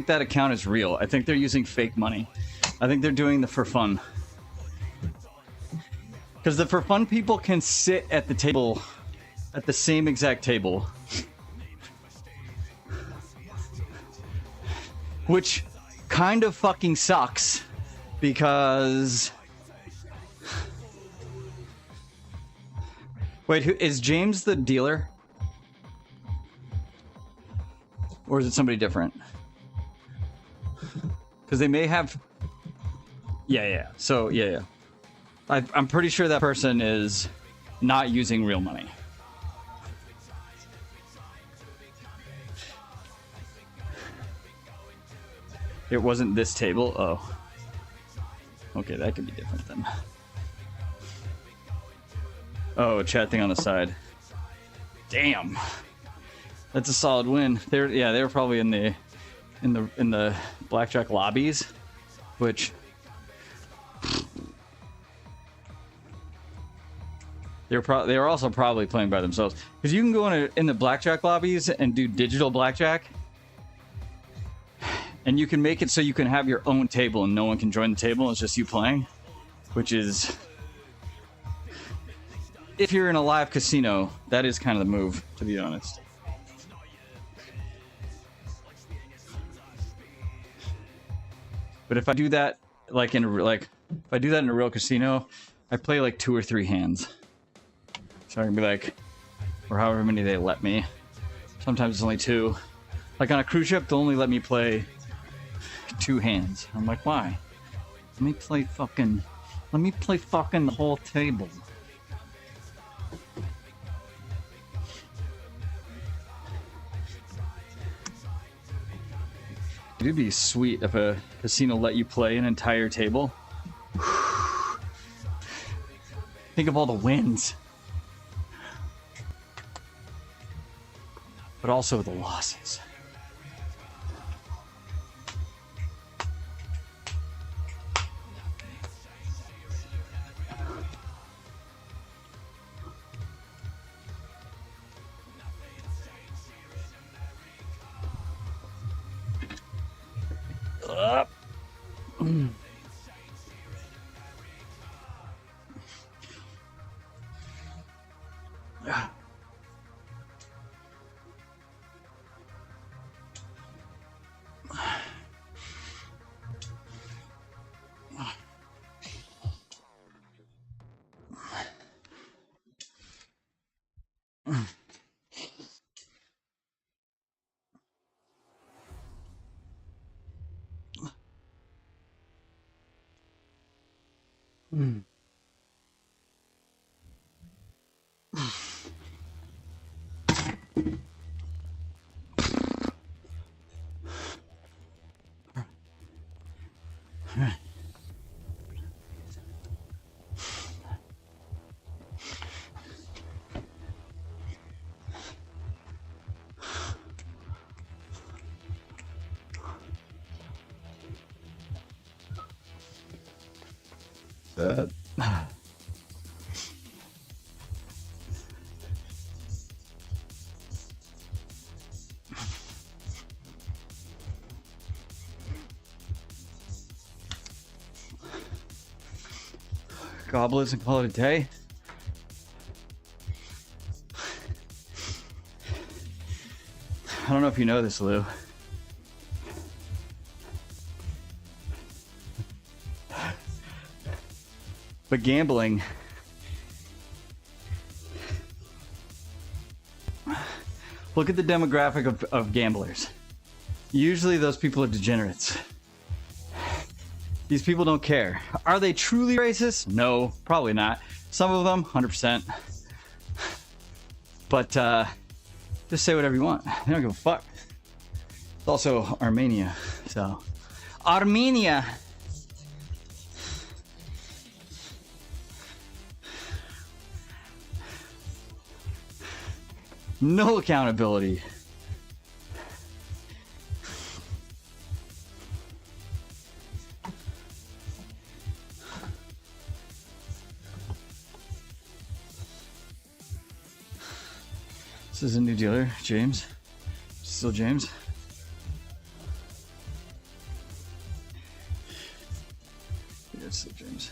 that account is real. I think they're using fake money. I think they're doing the for fun. Because the for fun people can sit at the table, at the same exact table. Which kind of fucking sucks. Because Wait, who is James the dealer? Or is it somebody different? Because they may have... Yeah. So, yeah. I'm pretty sure that person is not using real money. It wasn't this table? Oh. Okay, that could be different then. Oh, chat thing on the side. Damn. That's a solid win. They were probably in the blackjack lobbies, which they were also probably playing by themselves. Because you can go in the blackjack lobbies and do digital blackjack, and you can make it so you can have your own table and no one can join the table. It's just you playing, which is, if you're in a live casino, that is kind of the move, to be honest. But if I do that if I do that in a real casino, I play like 2 or 3 hands. So I can be like, or however many they let me. Sometimes it's only 2. Like on a cruise ship, they'll only let me play 2 hands. I'm like, why? Let me play fucking the whole table. It'd be sweet if a casino let you play an entire table. Think of all the wins. But also the losses. Goblets and call it a day. I don't know if you know this, Lou. But gambling, look at the demographic of gamblers. Usually those people are degenerates. These people don't care. Are they truly racist? No, probably not. Some of them, 100%. But just say whatever you want. They don't give a fuck. It's also Armenia, so. Armenia! No accountability. This is a new dealer, James. Still James. Yeah, it's still James.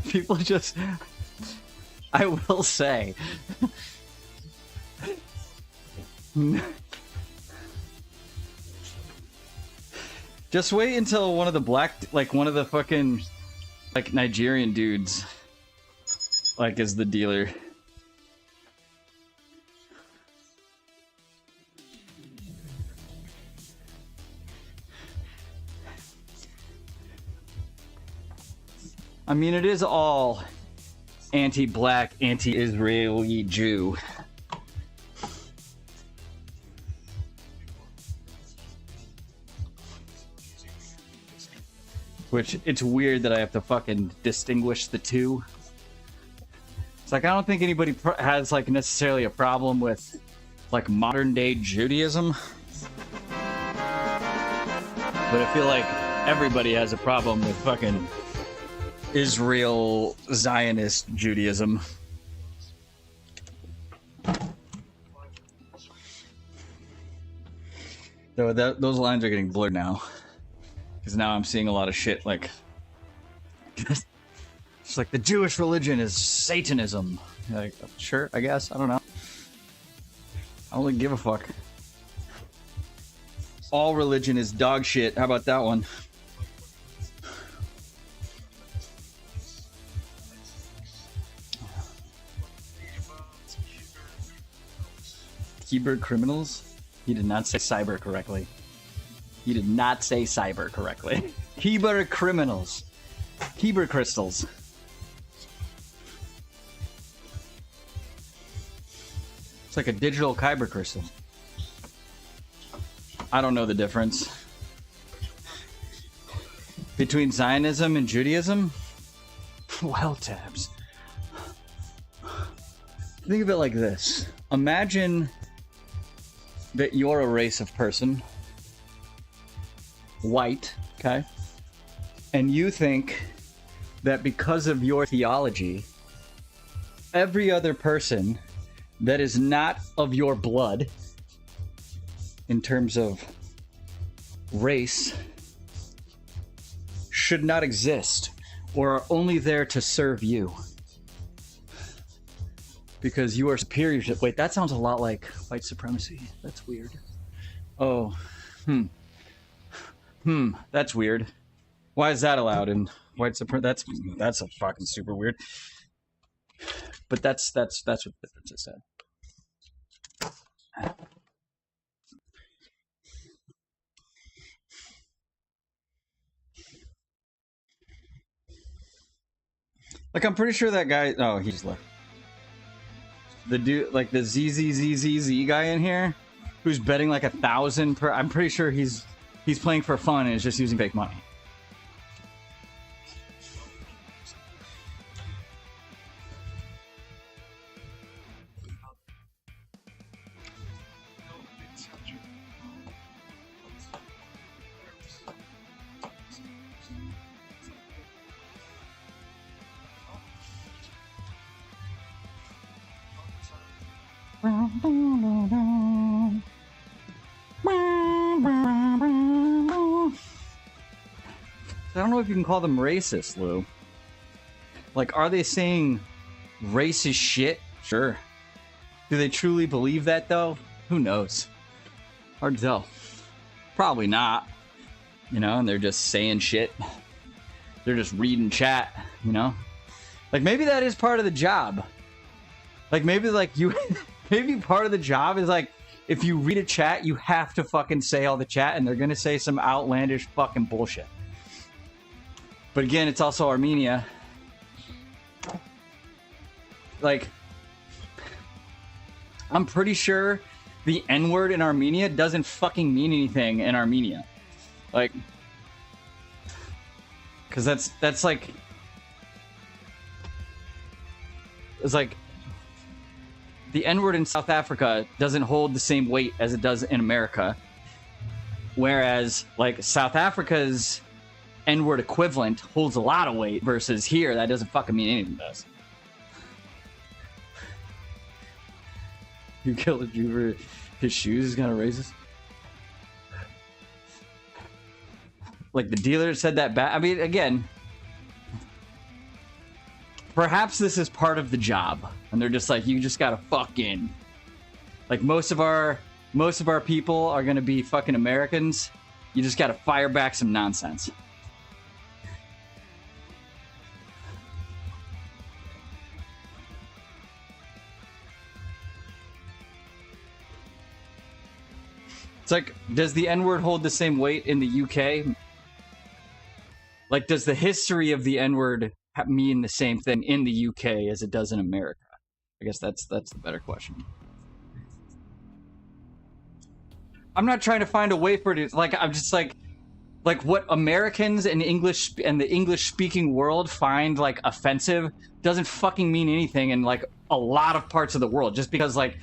People just I will say. Just wait until one of the fucking, like, Nigerian dudes, like, is the dealer. I mean, it is all anti-black, anti-Israeli Jew. Which, it's weird that I have to fucking distinguish the two. It's like, I don't think anybody has, like, necessarily a problem with, like, modern-day Judaism. But I feel like everybody has a problem with fucking Israel Zionist Judaism. Though those lines are getting blurred now. Because now I'm seeing a lot of shit like... it's like the Jewish religion is Satanism. Like, sure, I guess. I don't know. I don't really give a fuck. All religion is dog shit. How about that one? Keyboard criminals? He did not say cyber correctly. He did not say cyber correctly. Keyboard criminals. Keyboard crystals. It's like a digital kyber crystal. I don't know the difference between Zionism and Judaism. Well, tabs. Think of it like this. Imagine that you're a race of person, white, okay? And you think that because of your theology, every other person that is not of your blood, in terms of race, should not exist, or are only there to serve you. Because you are superior to... Wait, that sounds a lot like white supremacy. That's weird. Oh, that's weird. Why is that allowed in white supremacy? That's a fucking super weird. But that's what the difference is said. Like, I'm pretty sure that guy... Oh, he just left. The dude, like the ZZZZZ guy in here, who's betting like 1,000 per... I'm pretty sure he's playing for fun and is just using fake money. I don't know if you can call them racist, Lou. Like, are they saying racist shit? Sure. Do they truly believe that, though? Who knows? Hard to tell. Probably not. You know, and they're just saying shit. They're just reading chat, you know? Like, maybe that is part of the job. Like, maybe, like, you... maybe part of the job is, like, if you read a chat, you have to fucking say all the chat, and they're gonna say some outlandish fucking bullshit. But again, it's also Armenia. Like, I'm pretty sure the N-word in Armenia doesn't fucking mean anything in Armenia. Like, because that's like... It's like... The N-word in South Africa doesn't hold the same weight as it does in America. Whereas, like, South Africa's N-word equivalent holds a lot of weight versus here, that doesn't fucking mean anything to us. You killed a Jew for his shoes is gonna raise us? Like, the dealer said that back. I mean, again, perhaps this is part of the job, and they're just like, you just gotta fucking, like, most of our people are gonna be fucking Americans. You just gotta fire back some nonsense. It's like, does the N-word hold the same weight in the UK? Like, does the history of the N-word mean the same thing in the UK as it does in America? I guess that's the better question. I'm not trying to find a way for it to, like, I'm just like what Americans and English and the English-speaking world find, like, offensive doesn't fucking mean anything in, like, a lot of parts of the world. Just because, like,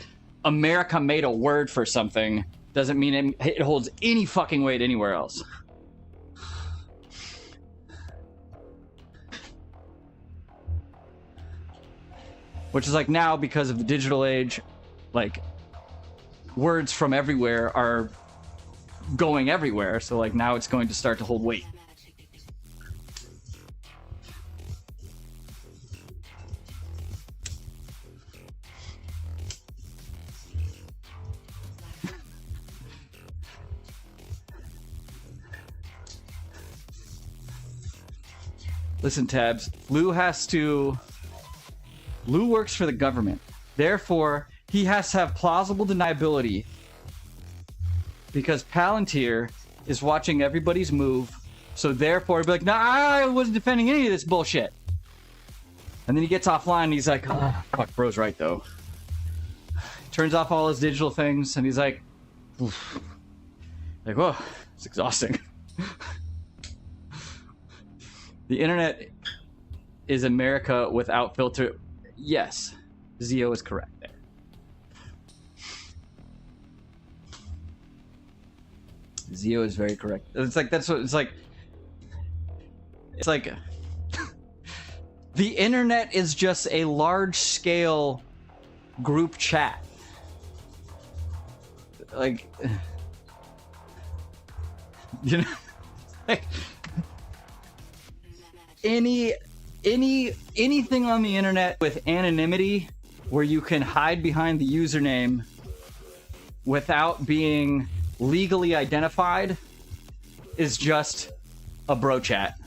America made a word for something doesn't mean it holds any fucking weight anywhere else. Which is like, now, because of the digital age, like, words from everywhere are going everywhere. So, like, now it's going to start to hold weight. Listen, Tabs, Lou works for the government. Therefore, he has to have plausible deniability. Because Palantir is watching everybody's move. So therefore, he'll be like, nah, I wasn't defending any of this bullshit. And then he gets offline and he's like, oh, fuck, bro's right, though. Turns off all his digital things and he's like, oof. Like, whoa, it's exhausting. The internet is America without filter. Yes, Zio is correct there. Zio is very correct. It's like, that's what it's like. It's like the internet is just a large-scale group chat. Like, you know, like, anything on the internet with anonymity where you can hide behind the username without being legally identified is just a bro chat.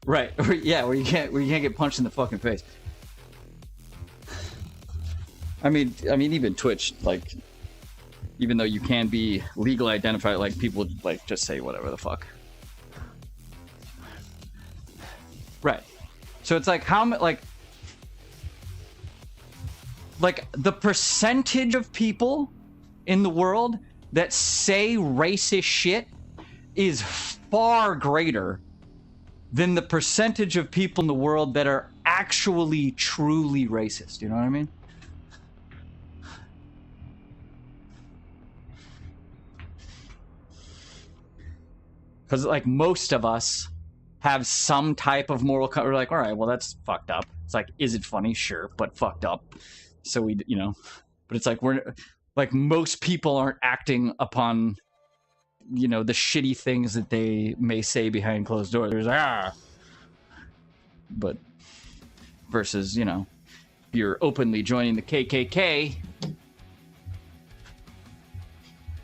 Right. Yeah, where you can't get punched in the fucking face. I mean even Twitch, like, even though you can be legally identified, like, people, like, just say whatever the fuck. Right. So it's like, how, like the percentage of people in the world that say racist shit is far greater than the percentage of people in the world that are actually truly racist. You know what I mean? Because, like, most of us have some type of moral we're like, all right, well, that's fucked up. It's like, is it funny? Sure, but fucked up. So we, you know, but it's like, we're like, most people aren't acting upon, you know, the shitty things that they may say behind closed doors. There's but versus, you know, you're openly joining the KKK.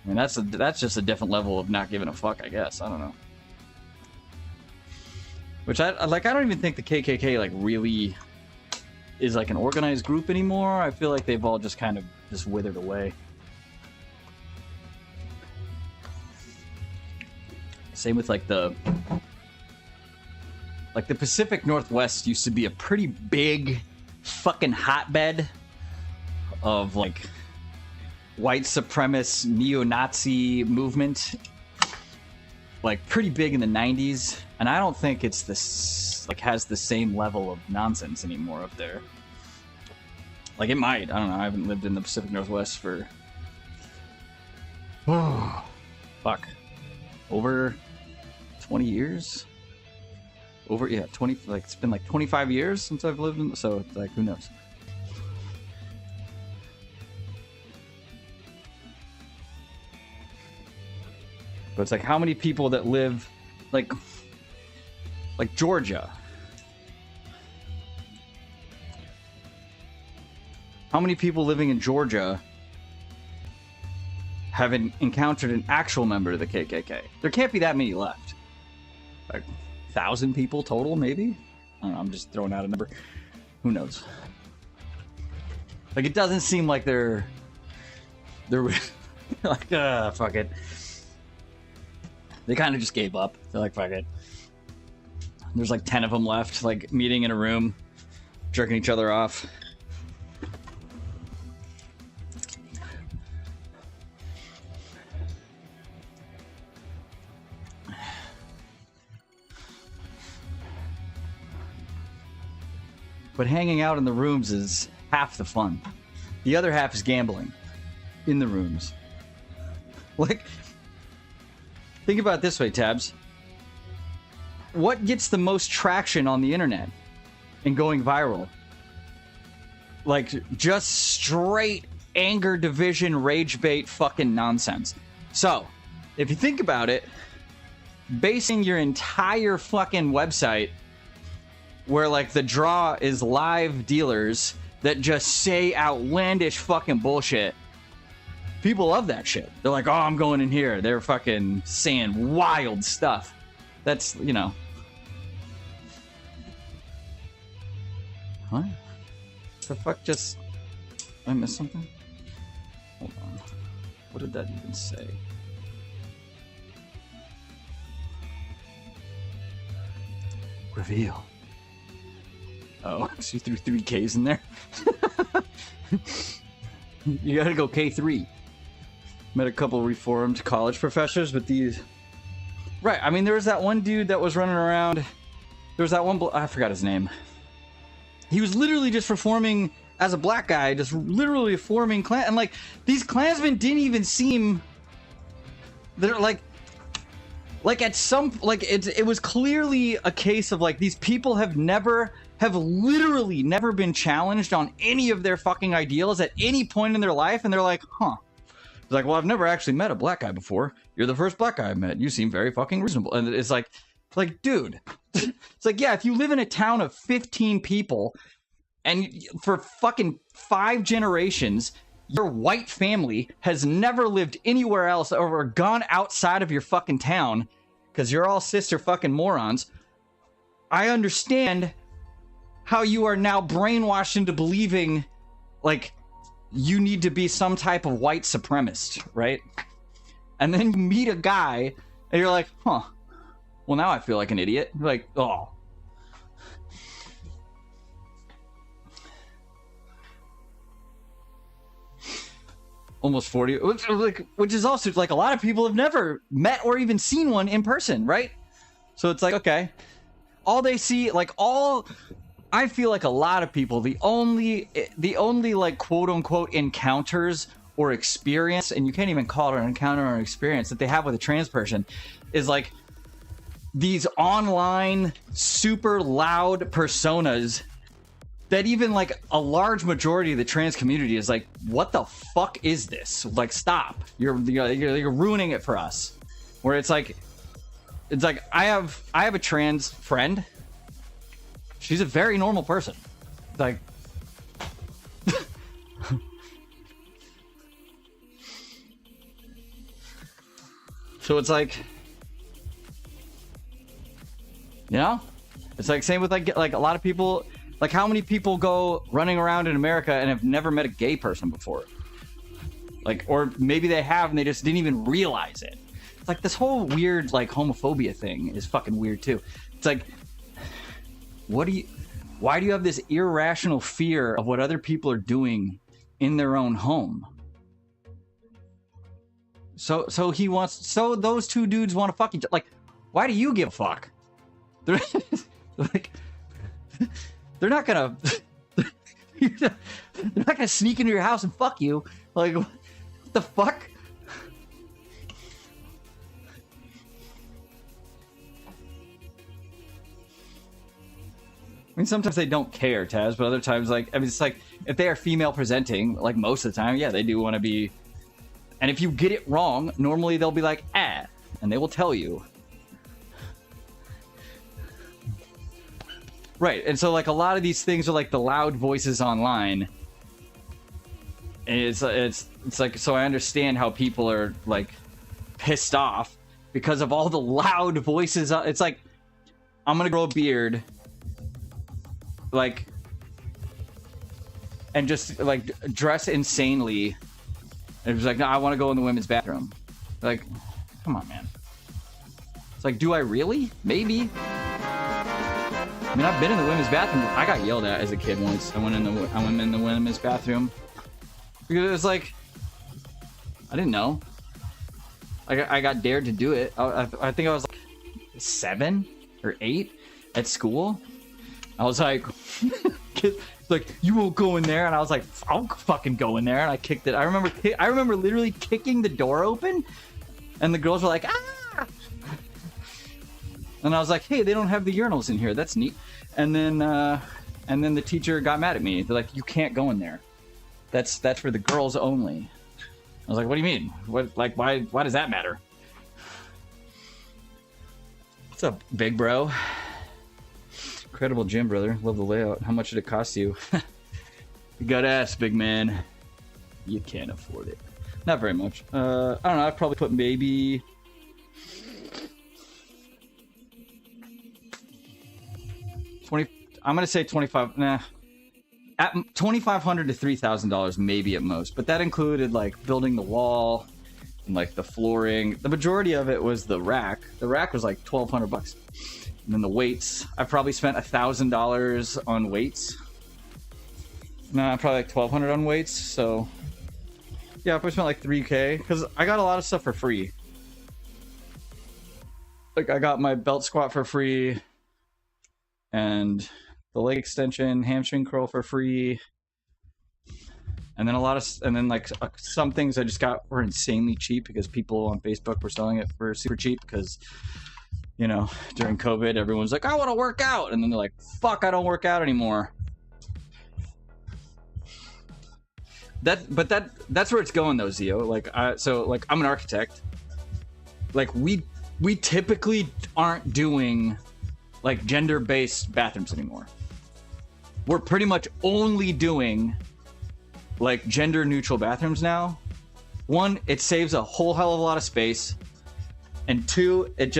I mean, that's just a different level of not giving a fuck, I guess. I don't know. Which I don't even think the KKK, like, really is, like, an organized group anymore. I feel like they've all just kind of just withered away. Same with, like, the Pacific Northwest used to be a pretty big fucking hotbed of, like, white supremacist neo-Nazi movement, like, pretty big in the 90s, and I don't think it's this, like, has the same level of nonsense anymore up there. Like, it might, I don't know, I haven't lived in the Pacific Northwest for fuck, over 20 years? Over, yeah, 20, like, it's been like 25 years since I've lived in, so, like, who knows? But it's like, how many people that live, like, Like Georgia. How many people living in Georgia have encountered an actual member of the KKK? There can't be that many left. Like 1,000 people total, maybe? I don't know, I'm just throwing out a number. Who knows? Like, it doesn't seem like they're like, fuck it. They kind of just gave up. They're like, fuck it. There's like 10 of them left, like meeting in a room, jerking each other off. But hanging out in the rooms is half the fun. The other half is gambling in the rooms. Like, think about it this way, Tabs. What gets the most traction on the internet and going viral? Like, just straight anger, division, rage bait fucking nonsense. So, if you think about it, basing your entire fucking website where, like, the draw is live dealers that just say outlandish fucking bullshit. People love that shit. They're like, oh, I'm going in here. They're fucking saying wild stuff. That's, you know. What? The fuck just... Did I miss something? Hold on. What did that even say? Reveal. Oh, so you threw 3 Ks in there? You gotta go K3. Met a couple reformed college professors, but these... Right, I mean, there was that one dude that was running around. There was that one... I forgot his name. He was literally just reforming as a black guy, just literally forming Klan... And, like, these Klansmen didn't even seem... They're, like... Like, at some... Like, it was clearly a case of, like, these people have literally never been challenged on any of their fucking ideals at any point in their life, and they're like, huh. It's like, well, I've never actually met a black guy before. You're the first black guy I've met. You seem very fucking reasonable. And it's like, dude. It's like, yeah, if you live in a town of 15 people, and for fucking 5 generations, your white family has never lived anywhere else or gone outside of your fucking town, because you're all sister fucking morons, I understand how you are now brainwashed into believing, like, you need to be some type of white supremacist, right? And then you meet a guy, and you're like, huh, well, now I feel like an idiot. You're like, oh. Almost 40, which is also, like, a lot of people have never met or even seen one in person, right? So it's like, okay. All they see, like, I feel like a lot of people, the only like quote unquote encounters or experience, and you can't even call it an encounter or an experience that they have with a trans person, is like these online super loud personas that even like a large majority of the trans community is like, what the fuck is this? Like, stop! You're ruining it for us. Where it's like I have a trans friend. She's a very normal person. Like, so it's like, you know, it's like same with like a lot of people. Like, how many people go running around in America and have never met a gay person before? Like, or maybe they have and they just didn't even realize it. It's like this whole weird like homophobia thing is fucking weird too. It's like, why do you have this irrational fear of what other people are doing in their own home? So those 2 dudes want to fuck each other. Like, why do you give a fuck? They're like, they're not gonna sneak into your house and fuck you. Like, what the fuck? I mean, sometimes they don't care, Taz, but other times, like, I mean, it's like, if they are female presenting, like, most of the time, yeah, they do want to be... And if you get it wrong, normally they'll be like, and they will tell you. Right, and so like a lot of these things are like the loud voices online. And it's like, so I understand how people are like pissed off because of all the loud voices. It's like, I'm gonna grow a beard, like, and just like dress insanely. And it was like, no, I want to go in the women's bathroom. Like, come on, man. It's like, do I really? Maybe. I mean, I've been in the women's bathroom. I got yelled at as a kid once. I went in the women's bathroom because it was like, I didn't know. I got dared to do it. I think I was like 7 or 8 at school. I was like, like, you won't go in there, and I was like, I'll fucking go in there, and I kicked it. I remember literally kicking the door open, and the girls were like, ah. And I was like, hey, they don't have the urinals in here. That's neat. And then the teacher got mad at me. They're like, you can't go in there. That's for the girls only. I was like, what do you mean? What, like, why does that matter? What's up, big bro? Incredible gym, brother. Love the layout. How much did it cost you? You gotta ask, big man. You can't afford it. Not very much. I don't know. I'd probably put maybe... I'm gonna say 25. Nah, at $2,500 to $3,000 maybe at most. But that included like building the wall and like the flooring. The majority of it was the rack. The rack was like $1,200, and then the weights. I probably spent $1,000 on weights. Nah, probably like $1,200 on weights. So yeah, I probably spent like $3K because I got a lot of stuff for free. Like I got my belt squat for free. And the leg extension, hamstring curl for free, and then like some things I just got were insanely cheap because people on Facebook were selling it for super cheap because, you know, during COVID everyone's like, I want to work out, and then they're like, fuck, I don't work out anymore. That's where it's going though, Zio. Like, so like I'm an architect. Like we typically aren't doing like gender-based bathrooms anymore. We're pretty much only doing like gender-neutral bathrooms now. One, it saves a whole hell of a lot of space, and two, it's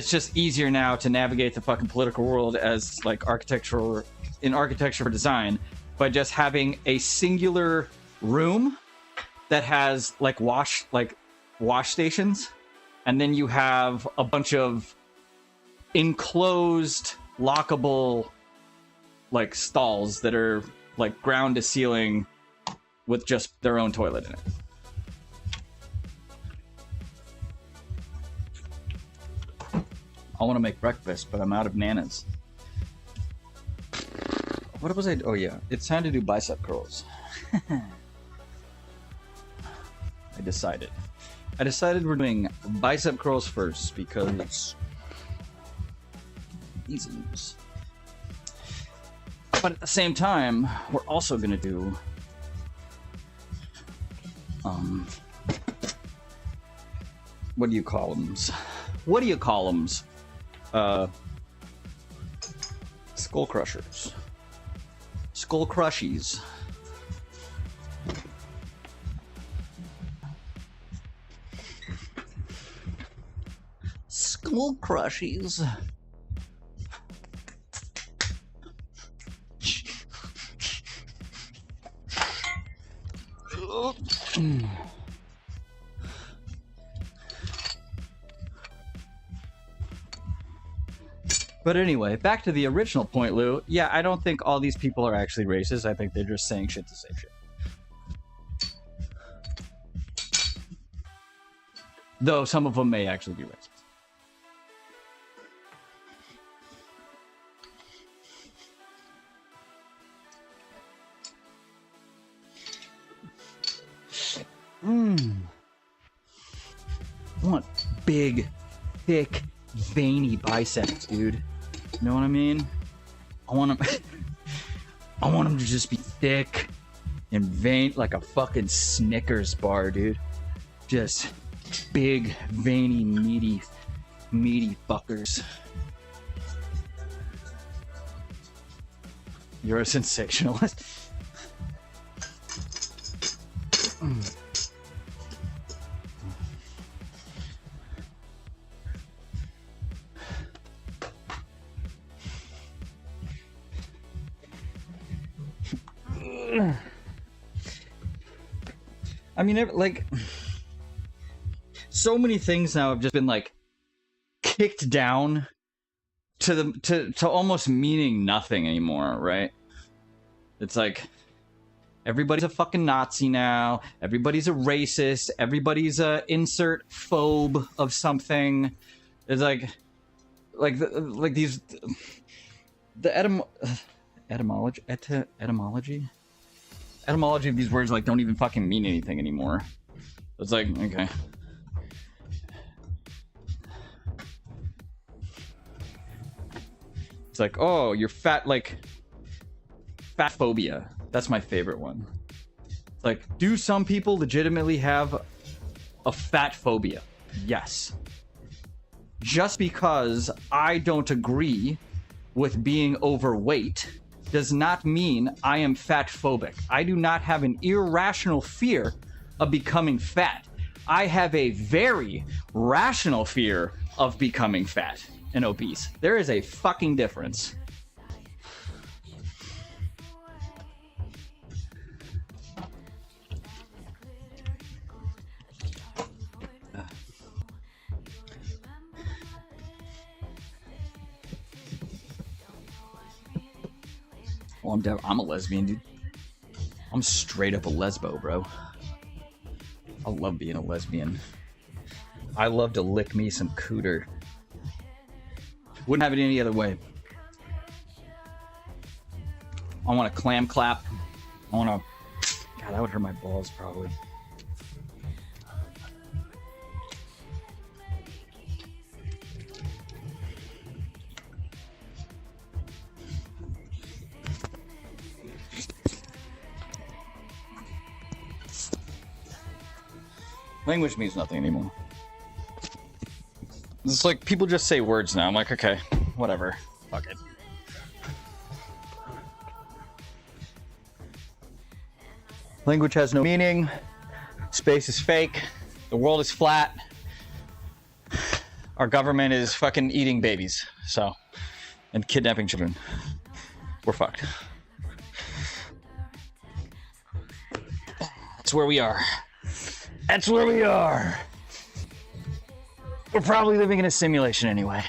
just easier now to navigate the fucking political world as like architecture for design by just having a singular room that has like wash stations, and then you have a bunch of enclosed lockable like stalls that are like ground to ceiling with just their own toilet in it. I want to make breakfast, but I'm out of nanas. What was I? Oh yeah, it's time to do bicep curls. I decided we're doing bicep curls first because easiness. But at the same time, we're also gonna do what do you call them? Skull crushers. Skull crushies. Skull crushies. But anyway, back to the original point, Lou. Yeah, I don't think all these people are actually racist. I think they're just saying shit to say shit. Though some of them may actually be racist. I want big, thick, veiny biceps, dude. You know what I mean? I want them to just be thick and vein like a fucking Snickers bar, dude. Just big, veiny, meaty fuckers. You're a sensationalist. I mean, like, so many things now have just been like kicked down to almost meaning nothing anymore, right? It's like everybody's a fucking Nazi now. Everybody's a racist. Everybody's a insert phobe of something. It's like these the etymology of these words like don't even fucking mean anything anymore. It's like, okay. It's like, oh, you're fat, like fat phobia. That's my favorite one. It's like, do some people legitimately have a fat phobia? Yes. Just because I don't agree with being overweight does not mean I am fat phobic. I do not have an irrational fear of becoming fat. I have a very rational fear of becoming fat and obese. There is a fucking difference. Oh, I'm a lesbian, dude. I'm straight up a lesbo, bro. I love being a lesbian. I love to lick me some cooter. Wouldn't have it any other way. I want to clam clap. I want to... God, that would hurt my balls, probably. Language means nothing anymore. It's like people just say words now. I'm like, okay, whatever. Fuck it. Language has no meaning. Space is fake. The world is flat. Our government is fucking eating babies. So, and kidnapping children. We're fucked. That's where we are. That's where we are. We're probably living in a simulation anyway.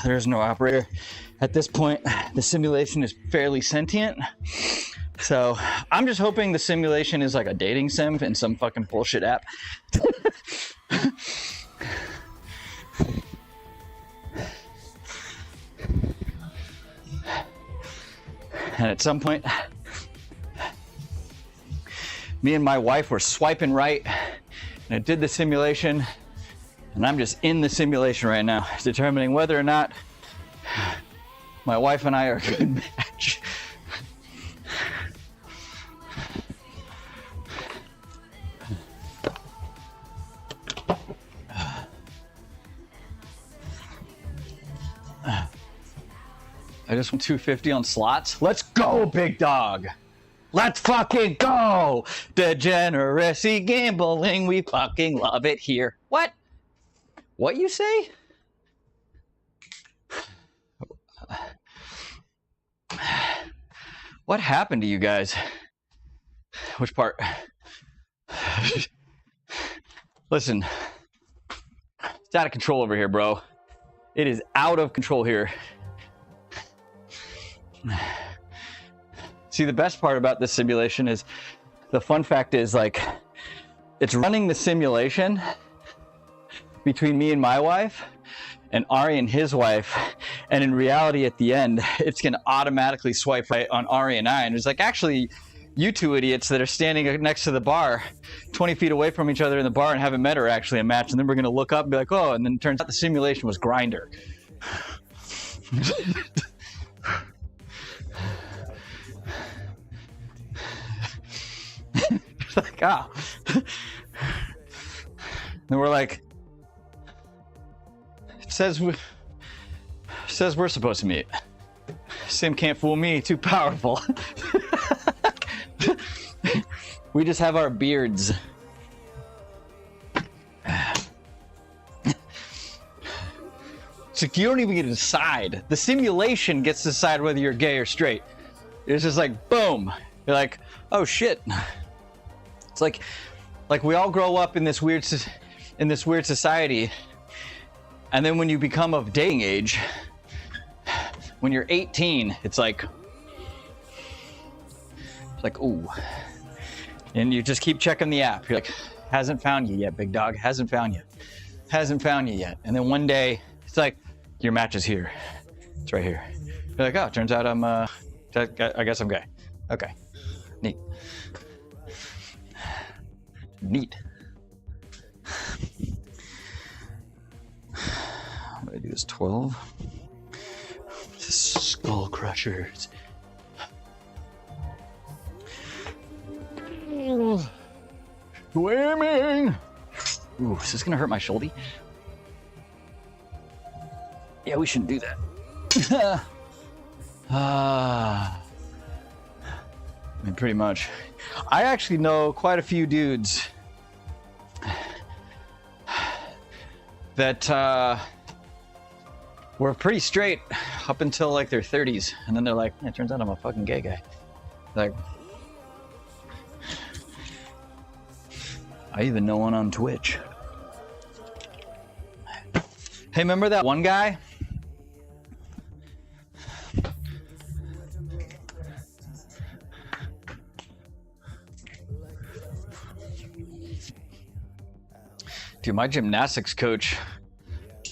There's no operator. At this point, the simulation is fairly sentient. So I'm just hoping the simulation is like a dating sim in some fucking bullshit app. And at some point, me and my wife were swiping right, and it did the simulation. And I'm just in the simulation right now, determining whether or not my wife and I are a good match. I just won 250 on slots. Let's go, big dog. Let's fucking go. Degeneracy gambling, we fucking love it here. What? What you say? What happened to you guys? Which part? Listen, it's out of control over here, bro. It is out of control here. See, the best part about this simulation is, the fun fact is, like, it's running the simulation between me and my wife, and Ari and his wife, and in reality at the end it's gonna automatically swipe right on Ari and I, and it's like, actually you two idiots that are standing next to the bar 20 feet away from each other in the bar and haven't met are actually a match. And then we're gonna look up and be like, oh, and then it turns out the simulation was Grindr. Like, ah. And we're like, it says we're supposed to meet. Sim can't fool me, too powerful. We just have our beards. So you don't even get to decide. The simulation gets to decide whether you're gay or straight. It's just like, boom. You're like, oh shit. It's like we all grow up in this weird society, and then when you become of dating age, when you're 18, it's like, ooh, and you just keep checking the app. You're like, hasn't found you yet, big dog. Hasn't found you yet. And then one day, it's like, your match is here. It's right here. You're like, oh, turns out I guess I'm gay. Okay, neat. What do I do? Is 12? Skull crushers. Swimming. Ooh, is this gonna hurt my shoulder? Yeah, we shouldn't do that. I mean, pretty much. I actually know quite a few dudes that were pretty straight up until like their 30s, and then they're like, yeah, it turns out I'm a fucking gay guy. Like, I even know one on Twitch. Hey, remember that one guy? Dude, my gymnastics coach,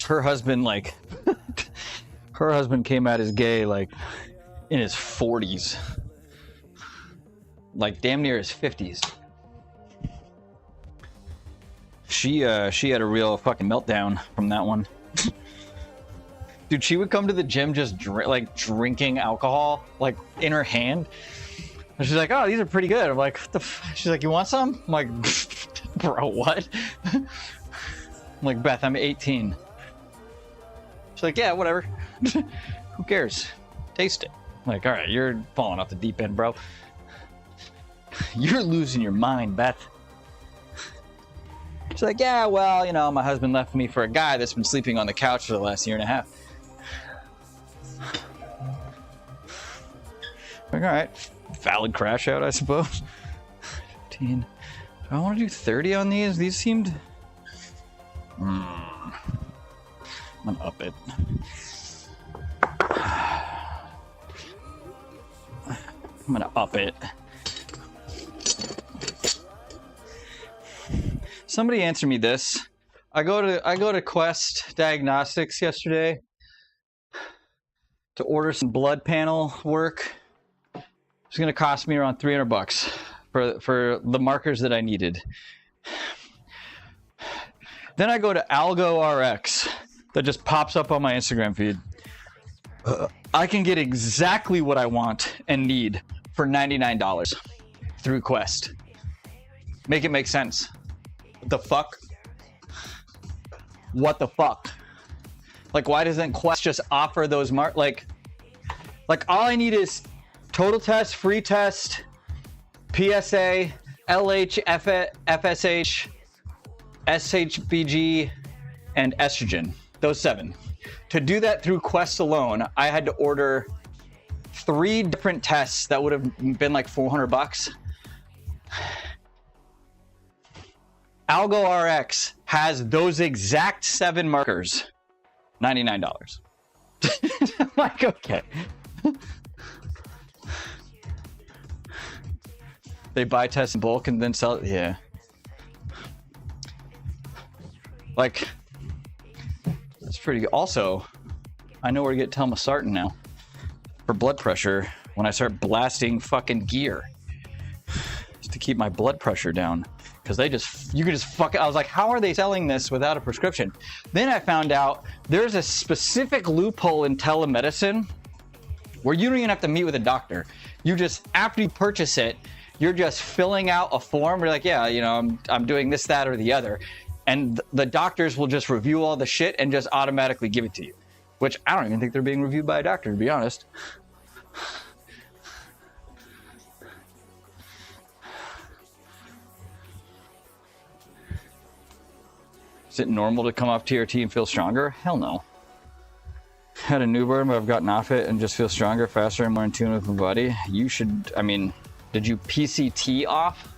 her husband came out as gay like in his 40s, like damn near his 50s. She had a real fucking meltdown from that one. Dude, she would come to the gym just drinking alcohol like in her hand. And she's like, oh, these are pretty good. I'm like, what the she's like, you want some? I'm like, bro, what? I'm like, Beth, I'm 18. She's like, yeah, whatever. Who cares? Taste it. I'm like, all right, you're falling off the deep end, bro. You're losing your mind, Beth. She's like, yeah, well, you know, my husband left me for a guy that's been sleeping on the couch for the last year and a half. Like, all right, valid crash out, I suppose. 15. Do I want to do 30 on these? These seemed... I'm gonna up it. I'm gonna up it. Somebody answer me this. I go to Quest Diagnostics yesterday to order some blood panel work. It's gonna cost me around $300 for the markers that I needed. Then I go to Algo RX that just pops up on my Instagram feed. I can get exactly what I want and need for $99 through Quest. Make it make sense. What the fuck? What the fuck? Like, why doesn't Quest just offer those like all I need is total test, free test, PSA, LH, FSH, SHBG, and estrogen. Those 7. To do that through Quest alone, I had to order 3 different tests that would have been like $400. Algo RX has those exact 7 markers, $99. I'm like, okay. They buy tests in bulk and then sell it. Yeah. Like, That's pretty good. Also, I know where to get telmisartan now for blood pressure when I start blasting fucking gear just to keep my blood pressure down. Because you could just fuck it. I was like, how are they selling this without a prescription? Then I found out there's a specific loophole in telemedicine where you don't even have to meet with a doctor. You just, after you purchase it, you're just filling out a form. You're like, yeah, you know, I'm doing this, that, or the other. And the doctors will just review all the shit and just automatically give it to you. Which I don't even think they're being reviewed by a doctor, to be honest. Is it normal to come off TRT and feel stronger? Hell no. Had a newborn, but I've gotten off it and just feel stronger, faster, and more in tune with my body. You should, I mean, did you PCT off?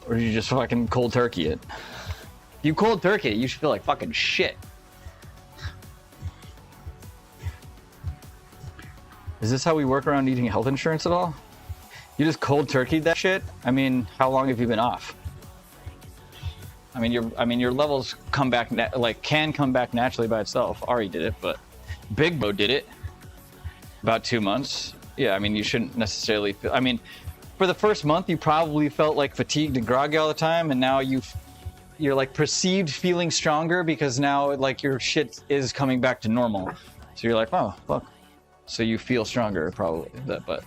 Or did you just fucking cold turkey it? If you cold turkey it, you should feel like fucking shit. Is this how we work around needing health insurance at all? You just cold turkeyed that shit? I mean, how long have you been off? I mean, your levels come back, can come back naturally by itself. Ari did it, but Big Bo did it. About 2 months. Yeah, I mean, you shouldn't necessarily feel, I mean, for the first month, you probably felt like fatigued and groggy all the time, and now you're like perceived feeling stronger because now like your shit is coming back to normal. So you're like, oh, fuck. So you feel stronger probably, but.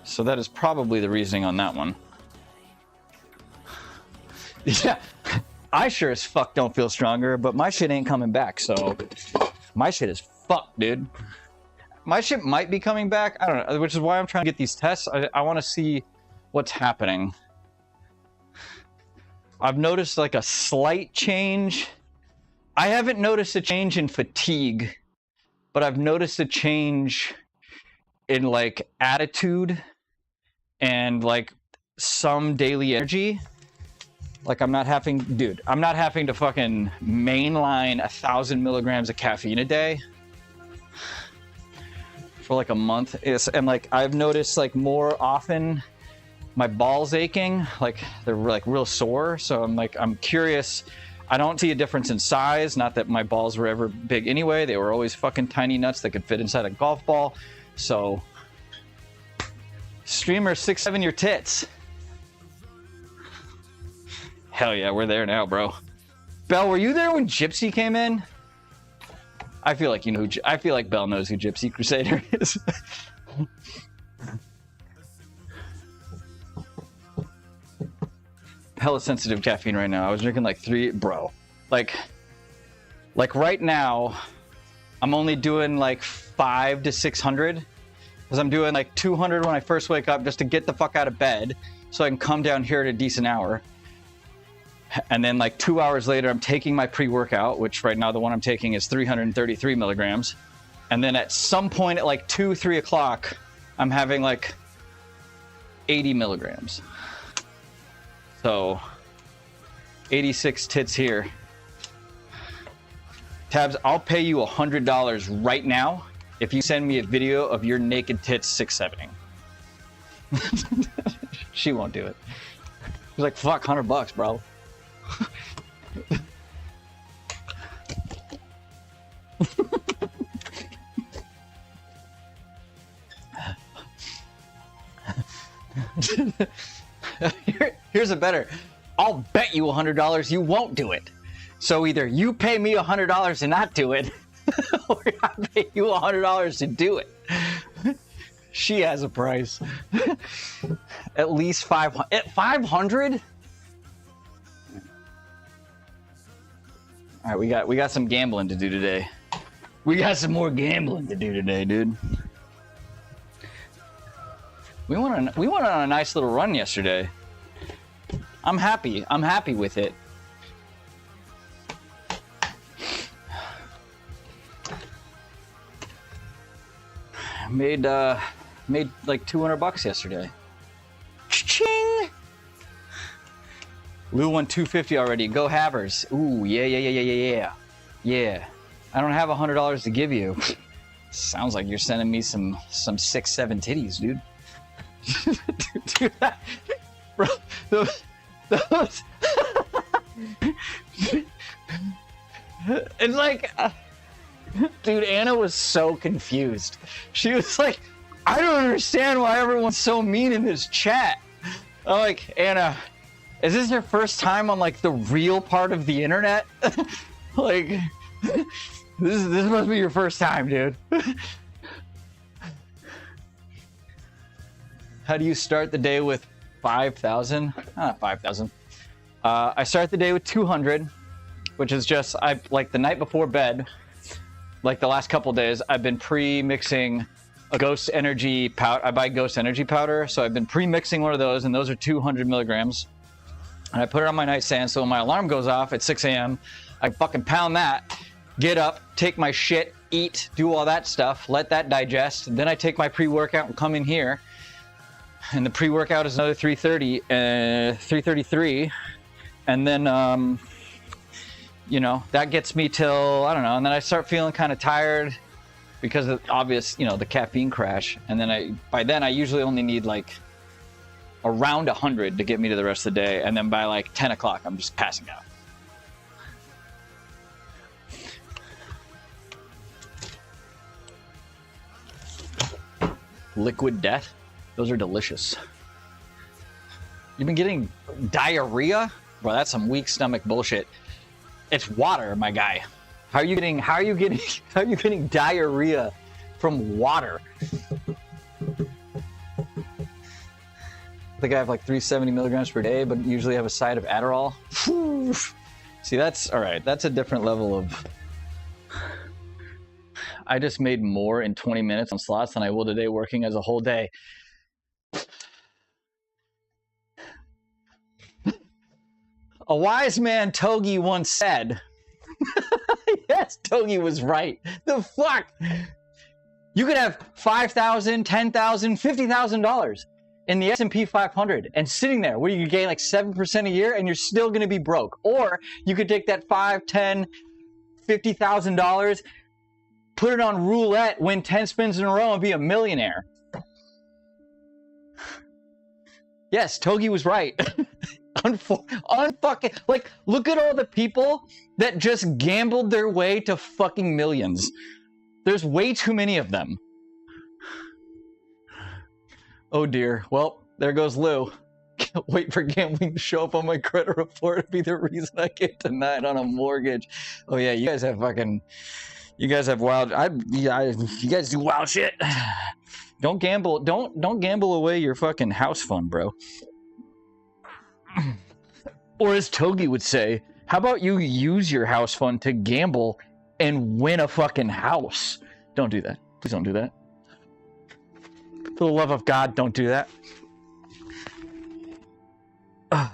So that is probably the reasoning on that one. Yeah, I sure as fuck don't feel stronger, but my shit ain't coming back, so my shit is fucked, dude. My shit might be coming back, I don't know, which is why I'm trying to get these tests. I want to see what's happening. I've noticed like a slight change. I haven't noticed a change in fatigue, but I've noticed a change in like attitude and like some daily energy. Like I'm not having to fucking mainline 1,000 milligrams of caffeine a day for like a month. And like I've noticed like more often my balls aching, like they're like real sore. So I'm curious. I don't see a difference in size. Not that my balls were ever big anyway. They were always fucking tiny nuts that could fit inside a golf ball. So streamer 6'7" your tits. Hell yeah, we're there now, bro. Belle, were you there when Gypsy came in? I feel like you know. I feel like Belle knows who Gypsy Crusader is. Hella sensitive caffeine right now. I was drinking like 3, bro. Like right now, I'm only doing like 500 to 600. Because I'm doing like 200 when I first wake up just to get the fuck out of bed so I can come down here at a decent hour. And then like 2 hours later, I'm taking my pre-workout, which right now the one I'm taking is 333 milligrams. And then at some point at like 2, 3 o'clock, I'm having like 80 milligrams. So 86 tits here. Tabs, I'll pay you $100 right now if you send me a video of your naked tits 6'7"ing. She won't do it. She's like, fuck, $100, bro. Here's a better. I'll bet you $100 you won't do it. So either you pay me $100 to not do it, or I pay you $100 to do it. She has a price. At least 500. At 500? All right, we got some gambling to do today. We got some more gambling to do today, dude. We went on a nice little run yesterday. I'm happy with it. Made like $200 yesterday. Ching! Lou won 250 already. Go Havers. Ooh, yeah. I don't have $100 to give you. Sounds like you're sending me some 6'7" titties, dude. Dude, that, bro, those It's like, dude, Anna was so confused. She was like, I don't understand why everyone's so mean in this chat. I'm like, Anna, is this your first time on like the real part of the internet? Like, this must be your first time, dude. How do you start the day with 5,000? Not 5,000. I start the day with 200, which is just, like the night before bed, like the last couple days, I've been pre-mixing a Ghost Energy powder. I buy Ghost Energy powder, so I've been pre-mixing one of those, and those are 200 milligrams. And I put it on my nightstand, so when my alarm goes off at 6 a.m., I fucking pound that, get up, take my shit, eat, do all that stuff, let that digest. Then I take my pre-workout and come in here. And the pre-workout is another 333. And then, you know, that gets me till, I don't know, and then I start feeling kind of tired because of obvious, you know, the caffeine crash. And then by then I usually only need like around 100 to get me to the rest of the day. And then by like 10 o'clock, I'm just passing out. Liquid death. Those are delicious. You've been getting diarrhea? Bro, that's some weak stomach bullshit. It's water, my guy. How are you getting diarrhea from water? I think I have like 370 milligrams per day, but usually have a side of Adderall. Whew. See, that's all right. That's a different level of. I just made more in 20 minutes on slots than I will today working as a whole day. A wise man, Togi, once said, yes, Togi was right. The fuck? You could have $5,000, $10,000, $50,000 in the S&P 500 and sitting there where you could gain like 7% a year and you're still going to be broke. Or you could take that $5, $10, $50,000, put it on roulette, win 10 spins in a row and be a millionaire. Yes, Togi was right. Unfucking, like, look at all the people that just gambled their way to fucking millions. There's way too many of them. Oh dear. Well, there goes Lou. Can't wait for gambling to show up on my credit report to be the reason I get denied on a mortgage. Oh yeah, you guys have wild. You guys do wild shit. Don't gamble. Don't gamble away your fucking house fund, bro. Or as Togi would say, how about you use your house fund to gamble and win a fucking house? Don't do that. Please don't do that. For the love of God, don't do that. Oh.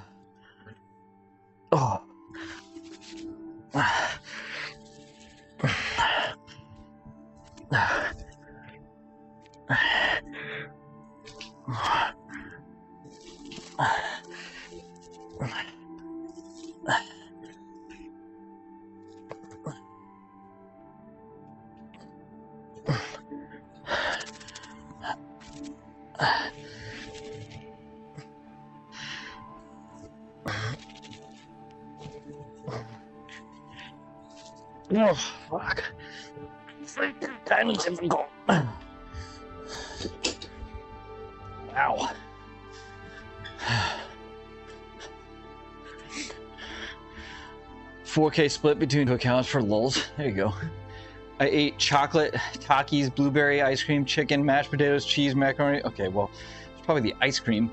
Oh, fuck. Time is difficult. Wow. $4K split between two accounts for lulz. There you go. I ate chocolate, Takis, blueberry ice cream, chicken, mashed potatoes, cheese, macaroni. Okay, well, it's probably the ice cream.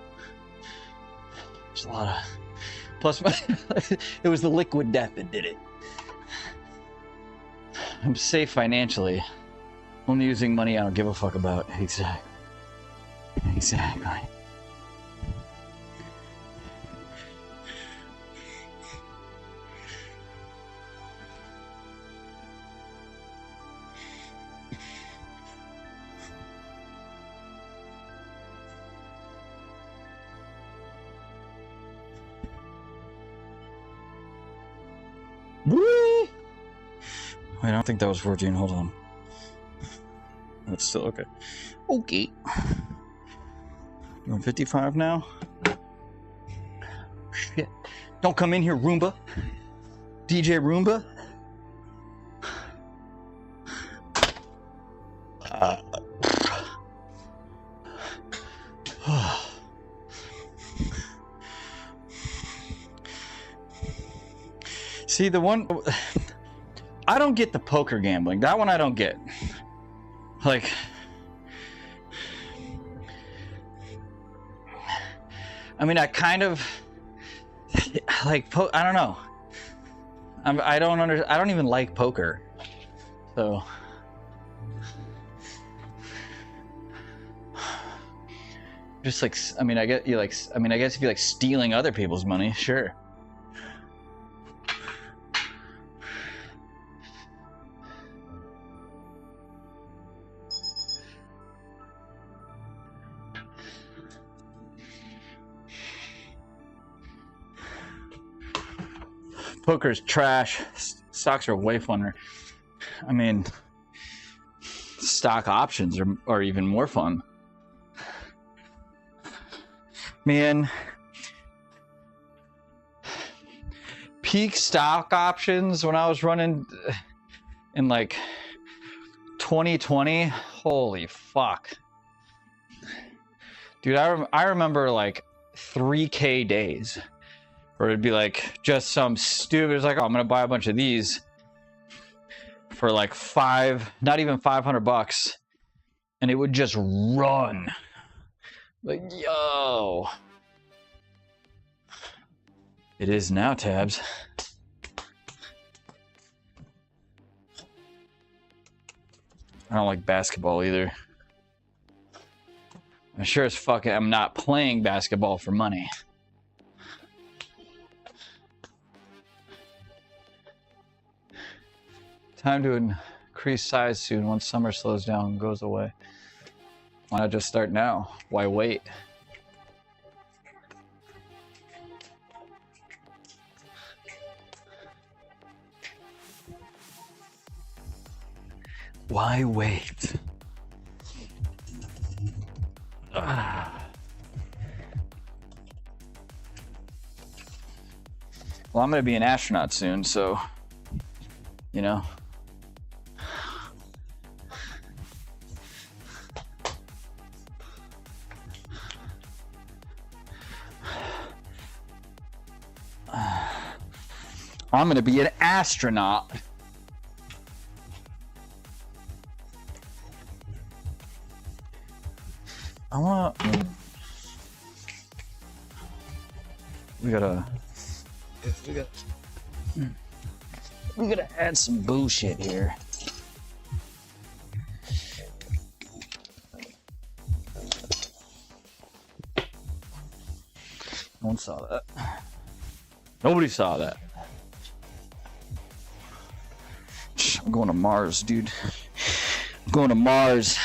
There's a lot of... Plus, it was the liquid death that did it. I'm safe financially. Only using money I don't give a fuck about. Exactly. Exactly. Whee! Wait, I don't think that was 14. Hold on. That's still okay. Okay. You want 55 now? Shit. Don't come in here, Roomba. DJ Roomba. See, the one... I don't get the poker gambling. That one I don't get. Like... I mean, I kind of... Like, I don't know. I don't even like poker. So... Just like, I mean, I guess if you like stealing other people's money, sure. Poker's trash. Stocks are way funner. I mean, stock options are even more fun. Man, peak stock options when I was running in like 2020, holy fuck. Dude, I remember like 3K days where it'd be like just some stupid, it's like, oh, I'm gonna buy a bunch of these for like not even $500, and it would just run. Like, yo. It is now, Tabs. I don't like basketball either. I'm sure as fuck I'm not playing basketball for money. Time to increase size soon once summer slows down and goes away. Why not just start now? Why wait? Why wait? Well, I'm gonna be an astronaut soon, so, you know. I'm gonna be an astronaut. We gotta add some bullshit here. No one saw that. Nobody saw that. I'm going to Mars, dude. I'm going to Mars.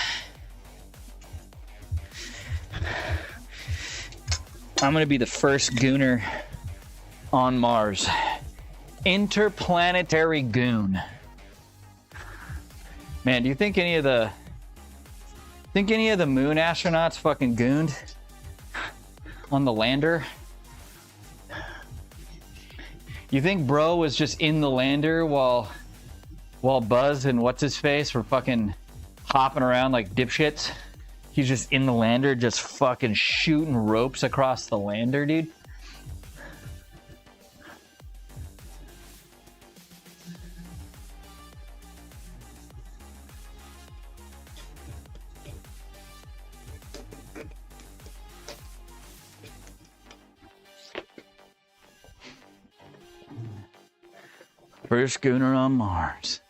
I'm gonna be the first gooner on Mars. Interplanetary goon. Man, do you think any of the moon astronauts fucking gooned on the lander? You think bro was just in the lander while Buzz and what's his face were fucking hopping around like dipshits? He's just in the lander, just fucking shooting ropes across the lander, dude. First schooner on Mars.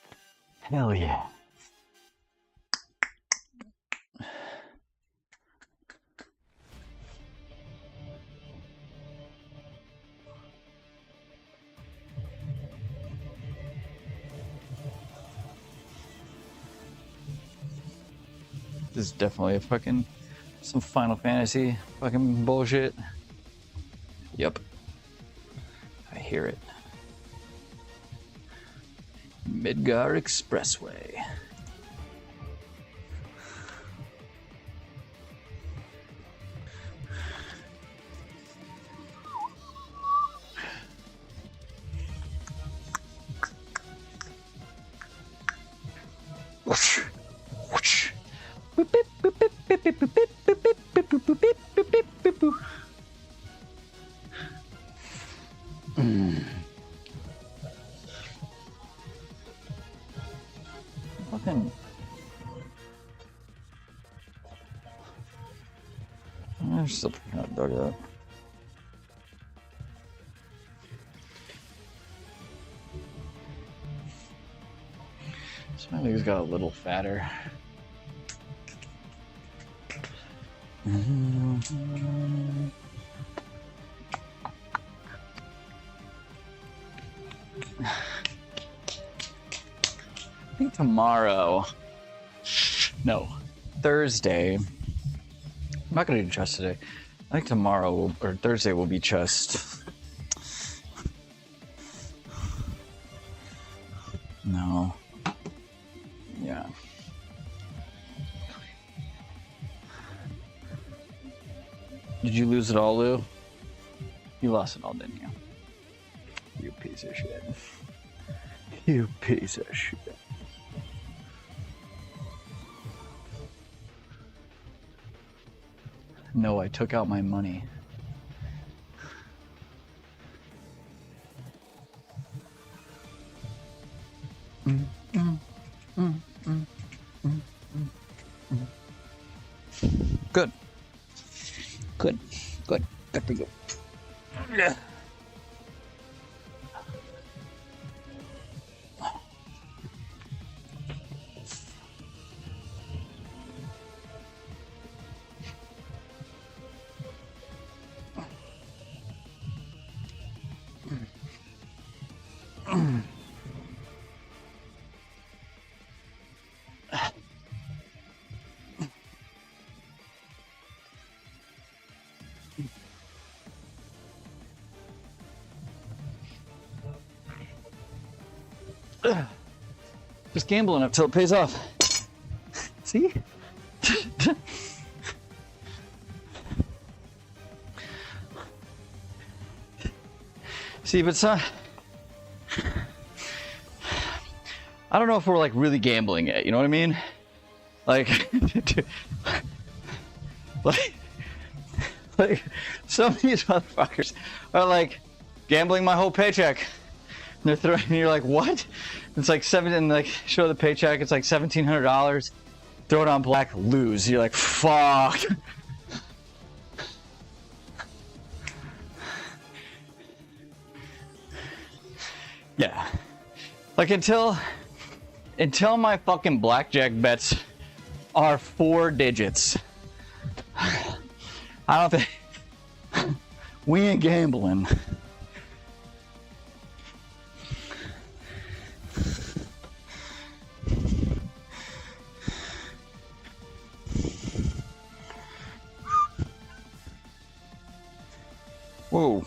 Hell yeah. This is definitely a fucking some Final Fantasy fucking bullshit. Yep. I hear it. Midgar Expressway. Fucking. I'm still picking up dug out. So my leg's got a little fatter. I think tomorrow, no, Thursday, I'm not going to do chest today. I think tomorrow or Thursday will be chest. No. Yeah. Did you lose it all, Lou? You lost it all, didn't you? You piece of shit. You piece of shit. No, I took out my money. Good. Good. Good. Good for you. Yeah. Just gamble enough till it pays off. See? See, but I don't know if we're like really gambling it, you know what I mean? Like, like some of these motherfuckers are like gambling my whole paycheck. And they're throwing, and you're like, what? It's like and like show the paycheck, it's like $1,700. Throw it on black, lose. You're like, fuck. Yeah. Like until my fucking blackjack bets are 4 digits, I don't think we ain't gambling. Whoa,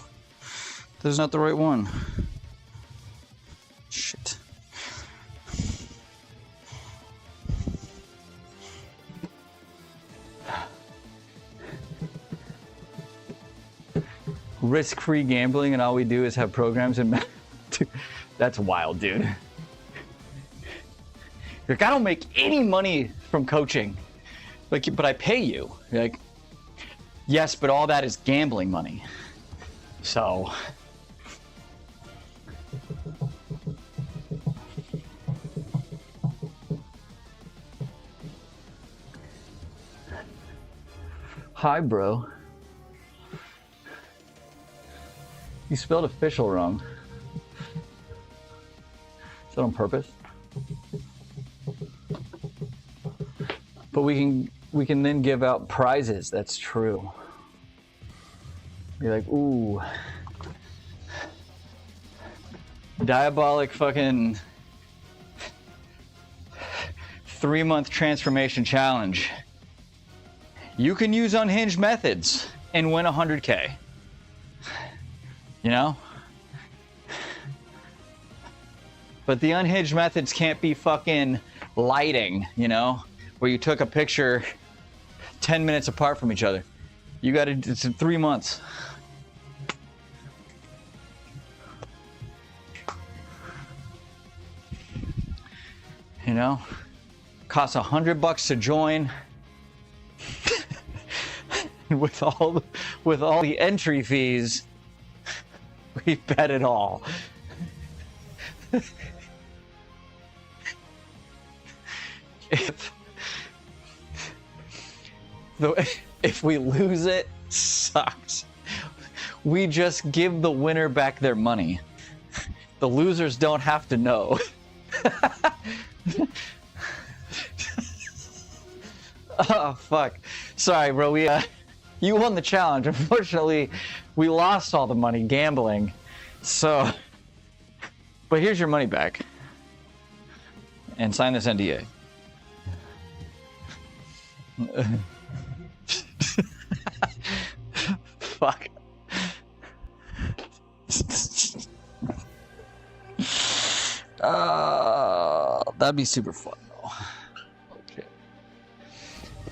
this is not the right one. Shit. Risk-free gambling, and all we do is have programs and that's wild, dude. Like, I don't make any money from coaching, like, but I pay you. You're like, yes, but all that is gambling money. So hi, bro. You spelled official wrong. Is that on purpose? But we can then give out prizes. That's true. Be like, ooh, diabolic fucking 3-month transformation challenge. You can use unhinged methods and win 100K. You know? But the unhinged methods can't be fucking lighting, you know? Where you took a picture 10 minutes apart from each other. You gotta, it's in 3 months. You know? Costs $100 to join. with all the entry fees, we bet it all. If we lose, it sucks. We just give the winner back their money. The losers don't have to know. Oh fuck. Sorry, bro. You won the challenge. Unfortunately, we lost all the money gambling. So, but here's your money back. And sign this NDA. Fuck. That'd be super fun though. Okay.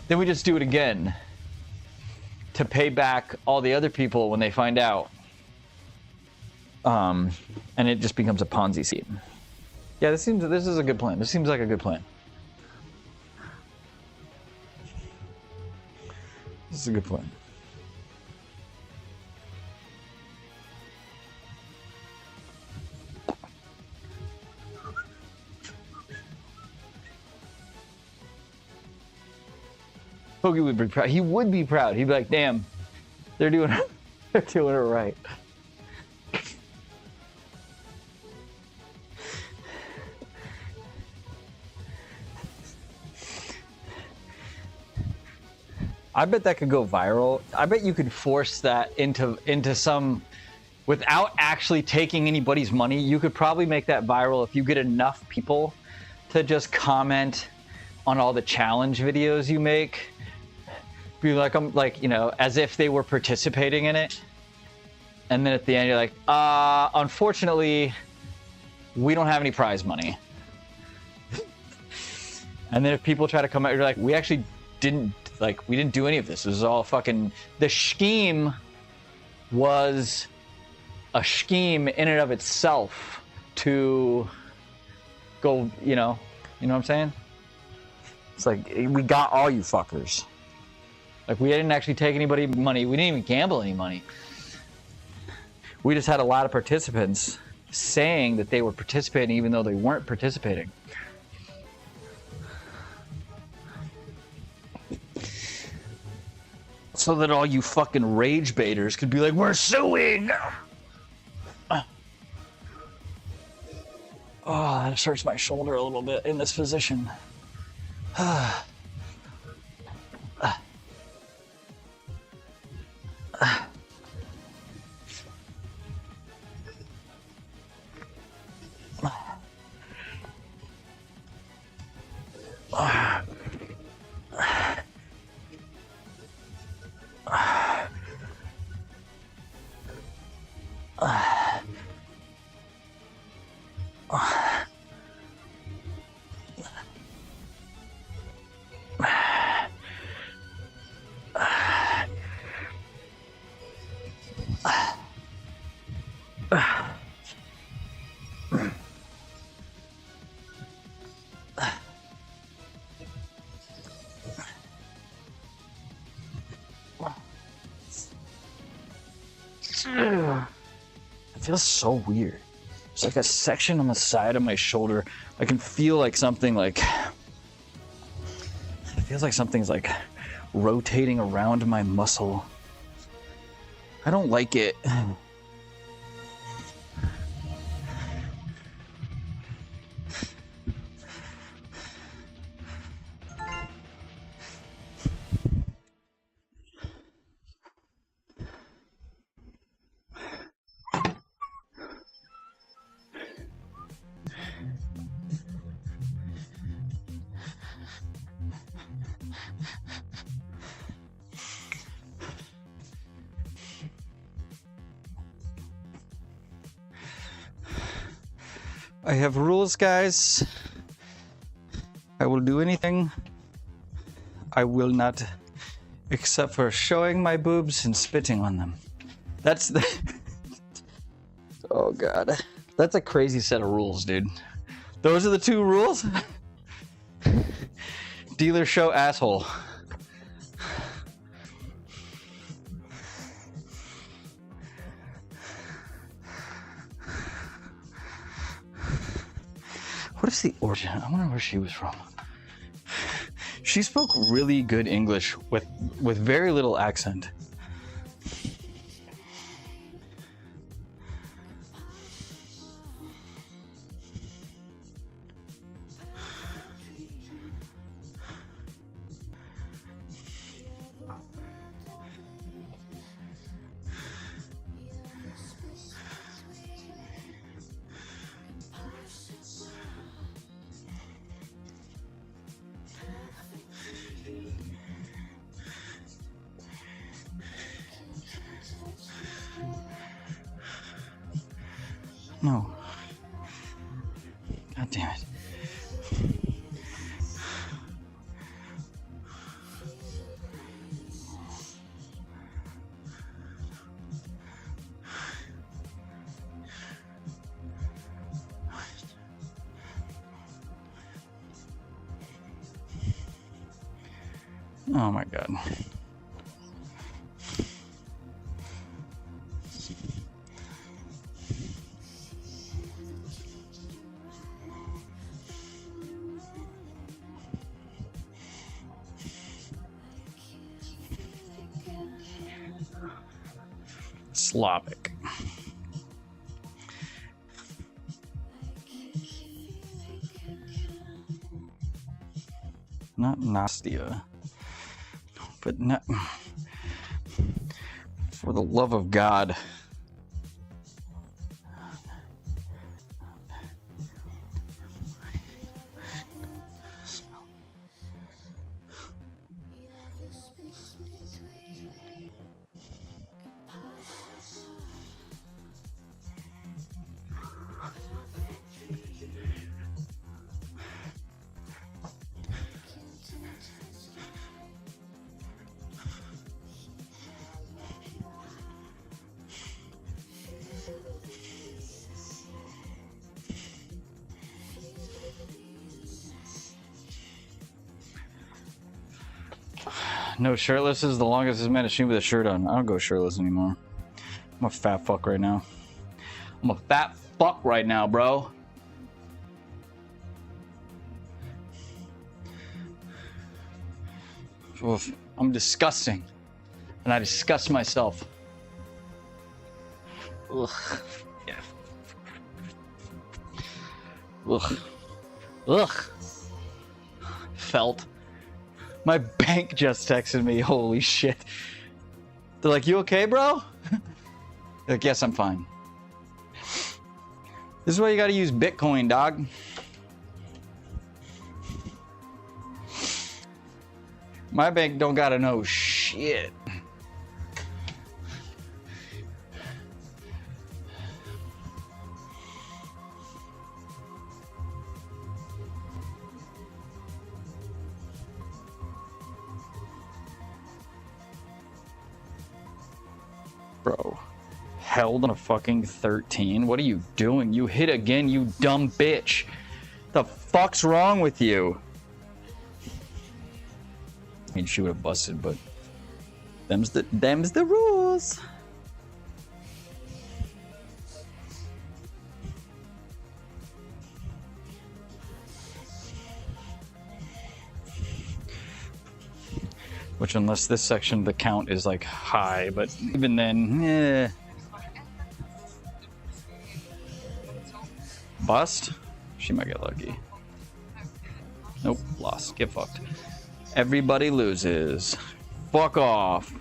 Then we just do it again to pay back all the other people when they find out. And it just becomes a Ponzi scheme. Yeah, this is a good plan. This seems like a good plan. This is a good plan. Pokey would be proud. He would be proud. He'd be like, "Damn, they're doing it right." I bet that could go viral. I bet you could force that into some, without actually taking anybody's money. You could probably make that viral if you get enough people to just comment on all the challenge videos you make. Be like, I'm like, you know, as if they were participating in it. And then at the end, you're like, unfortunately, we don't have any prize money. And then if people try to come out, you're like, we actually didn't, like, we didn't do any of this. This is all fucking, the scheme was a scheme in and of itself to go, you know what I'm saying? It's like, we got all you fuckers. Like, we didn't actually take anybody money. We didn't even gamble any money. We just had a lot of participants saying that they were participating even though they weren't participating. So that all you fucking rage baiters could be like, we're suing! Oh, that hurts my shoulder a little bit in this position. It feels so weird. There's like a section on the side of my shoulder. I can feel like something like... It feels like something's like rotating around my muscle. I don't like it. I have rules, guys. I will do anything. I will not, except for showing my boobs and spitting on them. That's the... Oh, God. That's a crazy set of rules, dude. Those are the two rules? Dealer show asshole. What is the origin? I wonder where she was from. She spoke really good English with very little accent. No. God damn it. Oh my God. Slavic. Not Nastia, but not, for the love of God. No, shirtless is the longest it's managed to with a shirt on. I don't go shirtless anymore. I'm a fat fuck right now. I'm a fat fuck right now, bro. Oof. I'm disgusting. And I disgust myself. Ugh. Yeah. Ugh. Ugh. Felt. My bank just texted me. Holy shit. They're like, you okay, bro? Like, yes, I'm fine. This is why you gotta use Bitcoin, dog. My bank don't gotta know shit. Bro, held on a fucking 13? What are you doing? You hit again, you dumb bitch. The fuck's wrong with you? I mean, she would have busted, but them's the rules. Which, unless this section, the count is like high, but even then, eh. Bust? She might get lucky. Nope, lost. Get fucked. Everybody loses. Fuck off.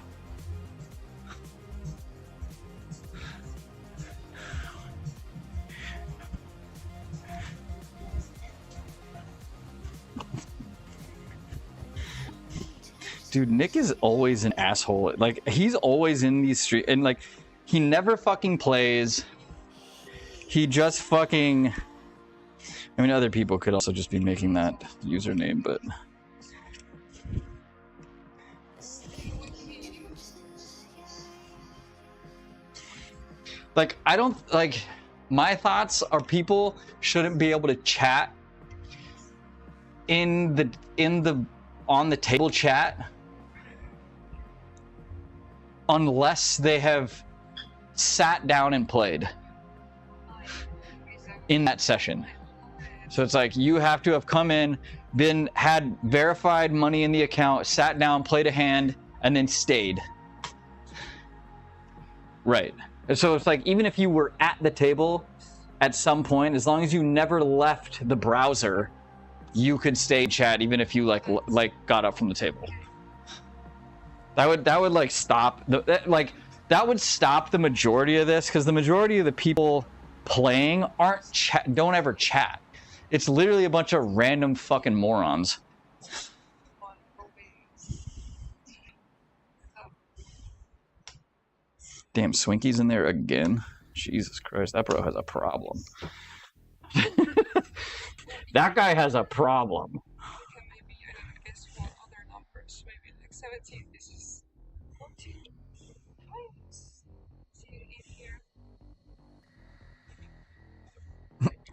Dude, Nick is always an asshole. Like, he's always in these streets, and like, he never fucking plays. He just fucking... I mean, other people could also just be making that username, but... Like, I don't... Like, my thoughts are people shouldn't be able to chat on the table chat unless they have sat down and played in that session. So it's like you have to have come in, had verified money in the account, sat down, played a hand, and then stayed. Right. So it's like even if you were at the table at some point, as long as you never left the browser, you could stay and chat even if you like got up from the table. That would like stop that would stop the majority of this, because the majority of the people playing don't ever chat. It's literally a bunch of random fucking morons. Damn, Swinky's in there again. Jesus Christ, that bro has a problem. That guy has a problem. Maybe, I don't know, guess what other numbers? Maybe like 17. This is 14. See you in here.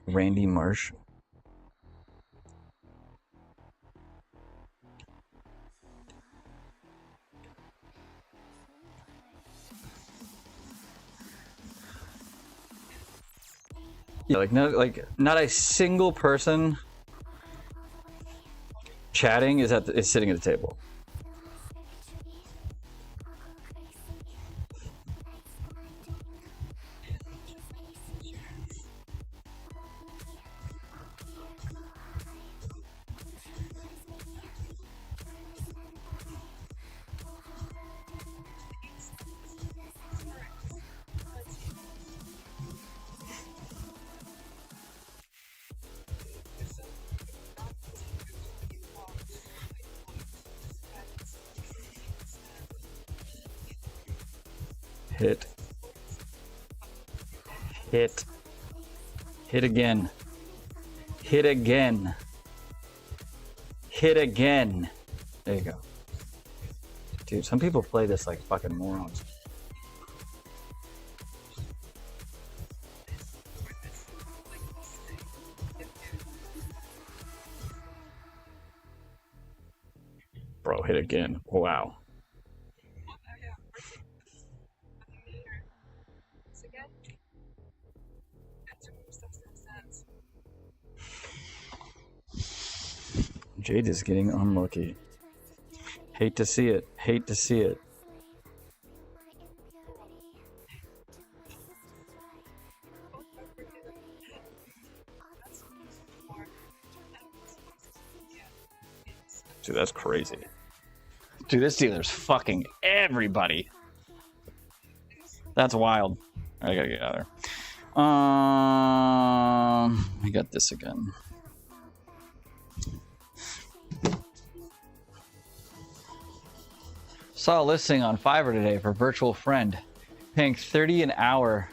Randy Marsh. Yeah, not a single person chatting is sitting at the table. Hit again. Hit again. Hit again. There you go. Dude, some people play this like fucking morons. Bro, hit again. Wow. Jade is getting unlucky. Hate to see it. Hate to see it. Dude, that's crazy. Dude, this dealer's fucking everybody. That's wild. I gotta get out of there. I got this again. Saw a listing on Fiverr today for virtual friend, paying $30 an hour,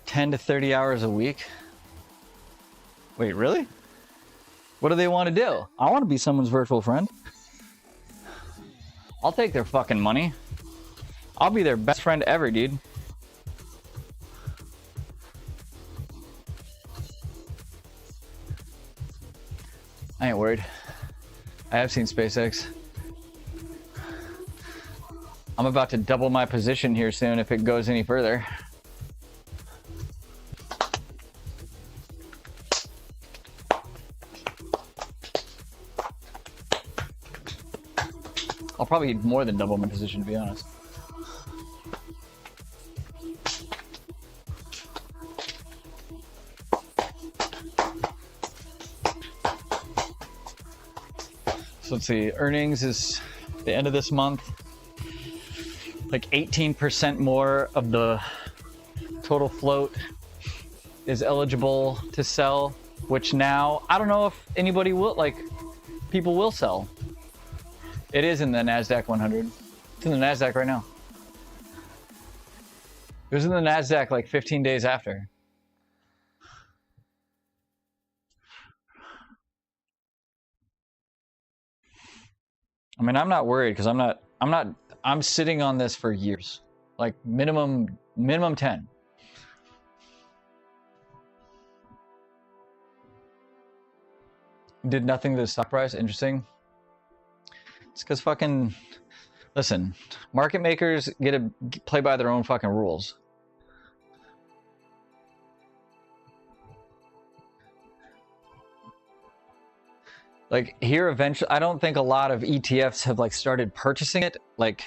10 to 30 hours a week. Wait, really? What do they want to do? I want to be someone's virtual friend. I'll take their fucking money. I'll be their best friend ever, dude. I ain't worried. I have seen SpaceX. I'm about to double my position here soon if it goes any further. I'll probably more than double my position, to be honest. So let's see, earnings is the end of this month. Like 18% more of the total float is eligible to sell, which now, I don't know if anybody will, like, people will sell. It is in the NASDAQ 100. It's in the NASDAQ right now. It was in the NASDAQ like 15 days after. I mean, I'm not worried because I'm sitting on this for years, like minimum 10. Did nothing to the stock price. Interesting. It's because fucking, listen, market makers get to play by their own fucking rules. like here eventually, I don't think a lot of ETFs have like started purchasing it. Like,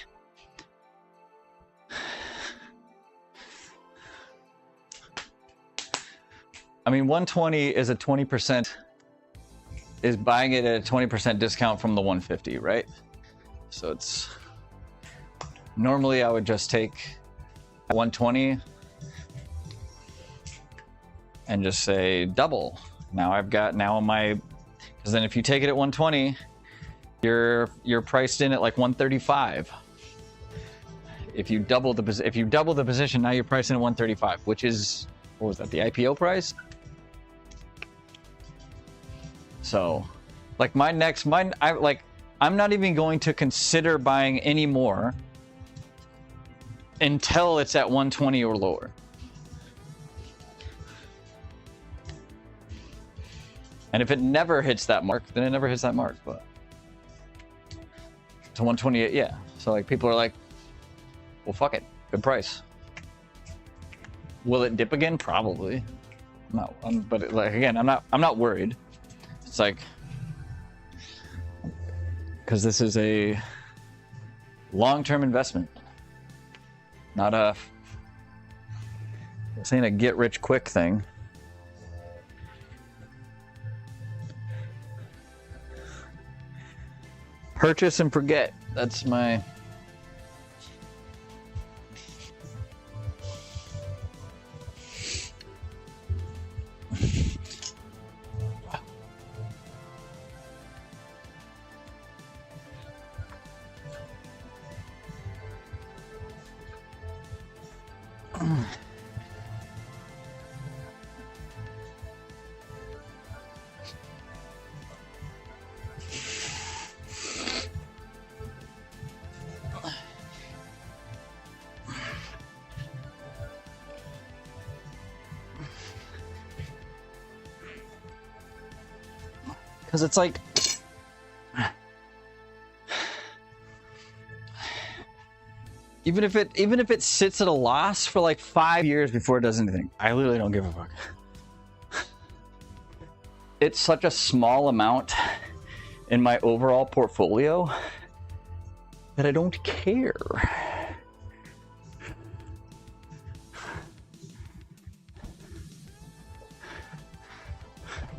I mean, 120 is a 20%, is buying it at a 20% discount from the 150, right? So it's, normally I would just take 120 and just say double. Now I've got, now my, because then if you take it at 120, you're priced in at like 135. If you double the position, now you're priced in at 135, which is, what was that, the IPO price? So, like I'm not even going to consider buying any more until it's at 120 or lower. And if it never hits that mark, then it never hits that mark. But to 128, yeah. So like people are like, well, fuck it, good price. Will it dip again? Probably. No, but like again, I'm not worried. It's like, because this is a long-term investment, not a, this ain't a get-rich-quick thing. Purchase and forget. That's my... Because it's like, even if it sits at a loss for like 5 years before it does anything, I literally don't give a fuck. It's such a small amount in my overall portfolio that I don't care.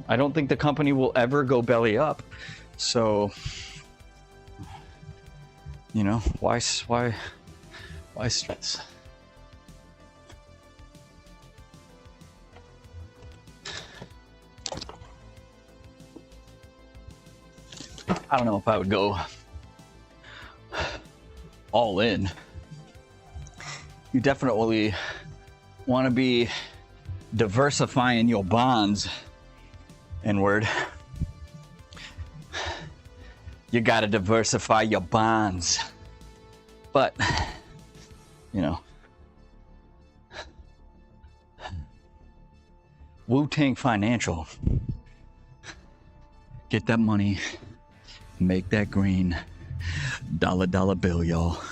I don't think the company will ever go belly up, so you know, why stress? I don't know if I would go all in. You definitely want to be diversifying your bonds inward. You got to diversify your bonds. But, you know, Wu-Tang Financial. Get that money, make that green dollar bill, y'all.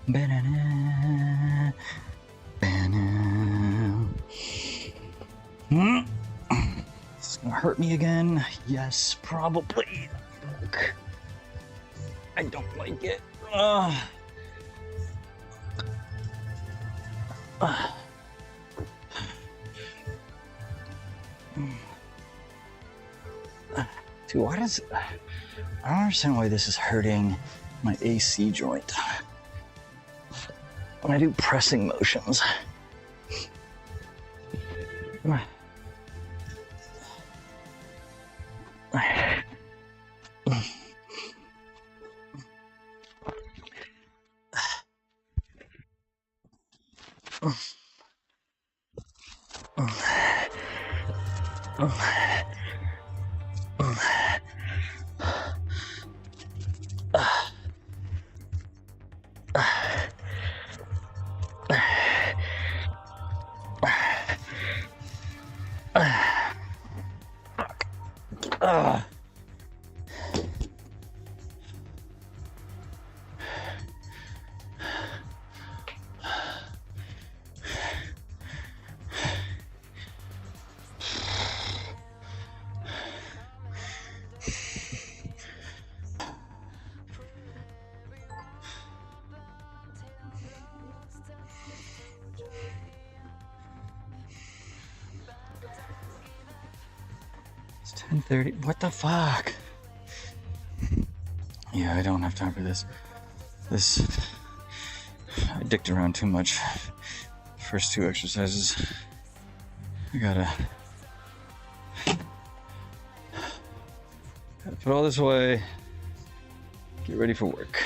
Banana, banana. It's gonna hurt me again. Yes, probably. Fuck. I don't like it. Dude, why does... I don't understand why this is hurting my AC joint when I do pressing motions. Ugh. It's 10:30. What the fuck? Yeah, I don't have time for this. I dicked around too much. First 2 exercises. I gotta put all this away. Get ready for work.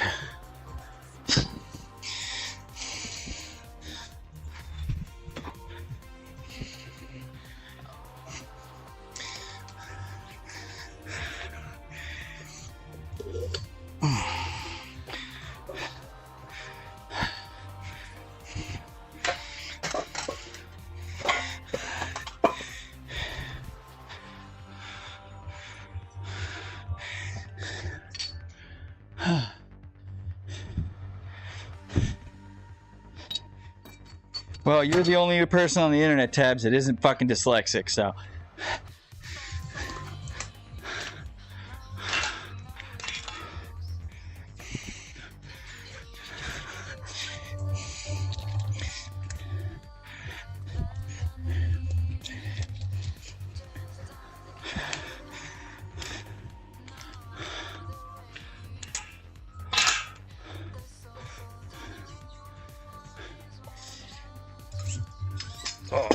Well, you're the only person on the internet, Tabs, that isn't fucking dyslexic, so. Oh.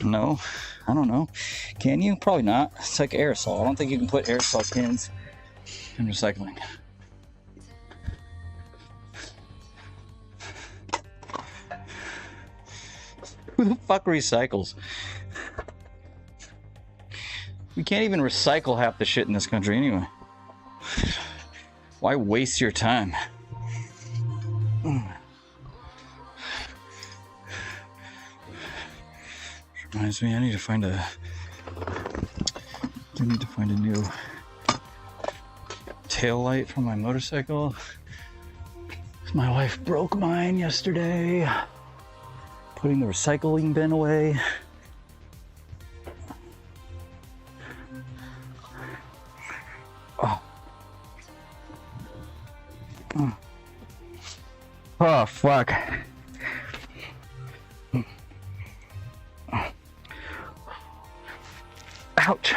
No, I don't know. Can you? Probably not. It's like aerosol. I don't think you can put aerosol cans in recycling. Who the fuck recycles? We can't even recycle half the shit in this country anyway. Why waste your time? Reminds me, I need to find a new tail light for my motorcycle. My wife broke mine yesterday. Putting the recycling bin away. Oh. Oh, fuck. Ouch.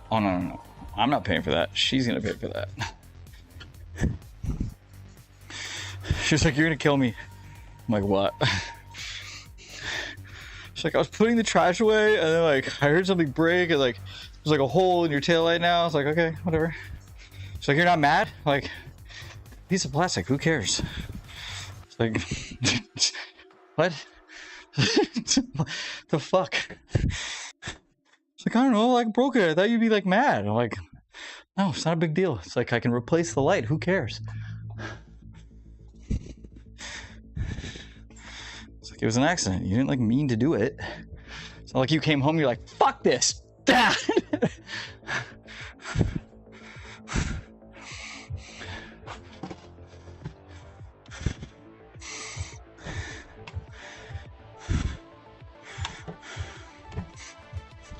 Oh, no. I'm not paying for that. She's gonna pay for that. She's like, you're gonna kill me. I'm like, what? She's like, I was putting the trash away, and then like I heard something break, and like there's like a hole in your taillight now. I was like, okay, whatever. She's like, you're not mad? Like, piece of plastic, who cares? It's like, what? The fuck? It's like, I don't know, like broke it. I thought you'd be like mad. I'm like, no, it's not a big deal. It's like I can replace the light. Who cares? It's like it was an accident. You didn't like mean to do it. It's not like you came home. You're like, fuck this.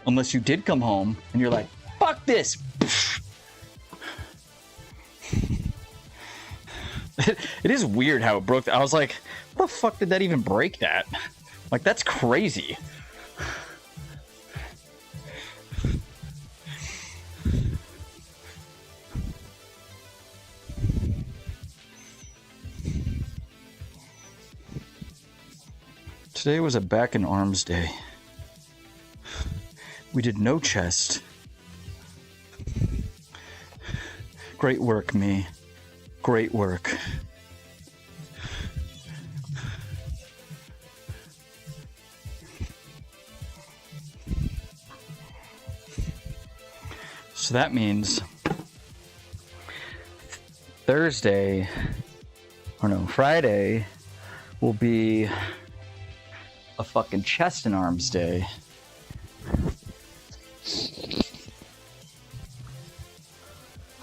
Unless you did come home and you're like, fuck this. It is weird how it broke. I was like, what the fuck did that even break that? Like, that's crazy. Today was a back and arms day. We did no chest. Great work, me. Great work. So that means Thursday, or no, Friday will be a fucking chest and arms day.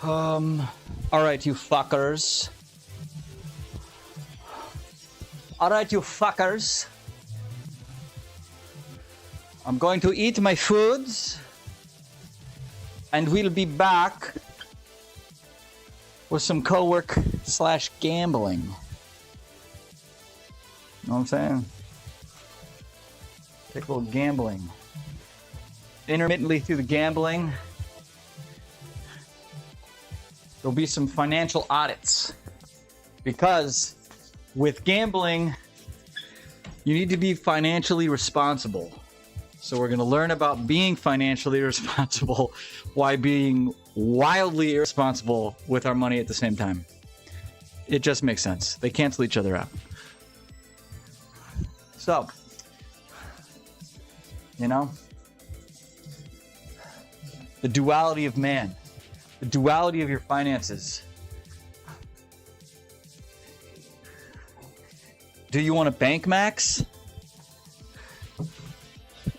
Alright, you fuckers. Alright, you fuckers. I'm going to eat my foods, and we'll be back with some co-work / gambling. Know what I'm saying? Take a little gambling. Intermittently through the gambling, there'll be some financial audits. Because with gambling, you need to be financially responsible. So we're going to learn about being financially responsible while being wildly irresponsible with our money at the same time. It just makes sense. They cancel each other out. So, you know, the duality of man, the duality of your finances. Do you want to bank max?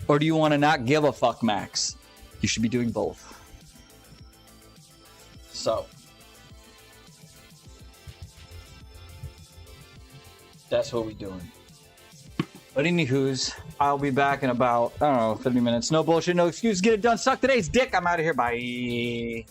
Or do you want to not give a fuck max? You should be doing both. So, that's what we're doing. But anywho's, I'll be back in about, I don't know, 30 minutes. No bullshit, no excuse. Get it done. Suck today's dick. I'm out of here. Bye.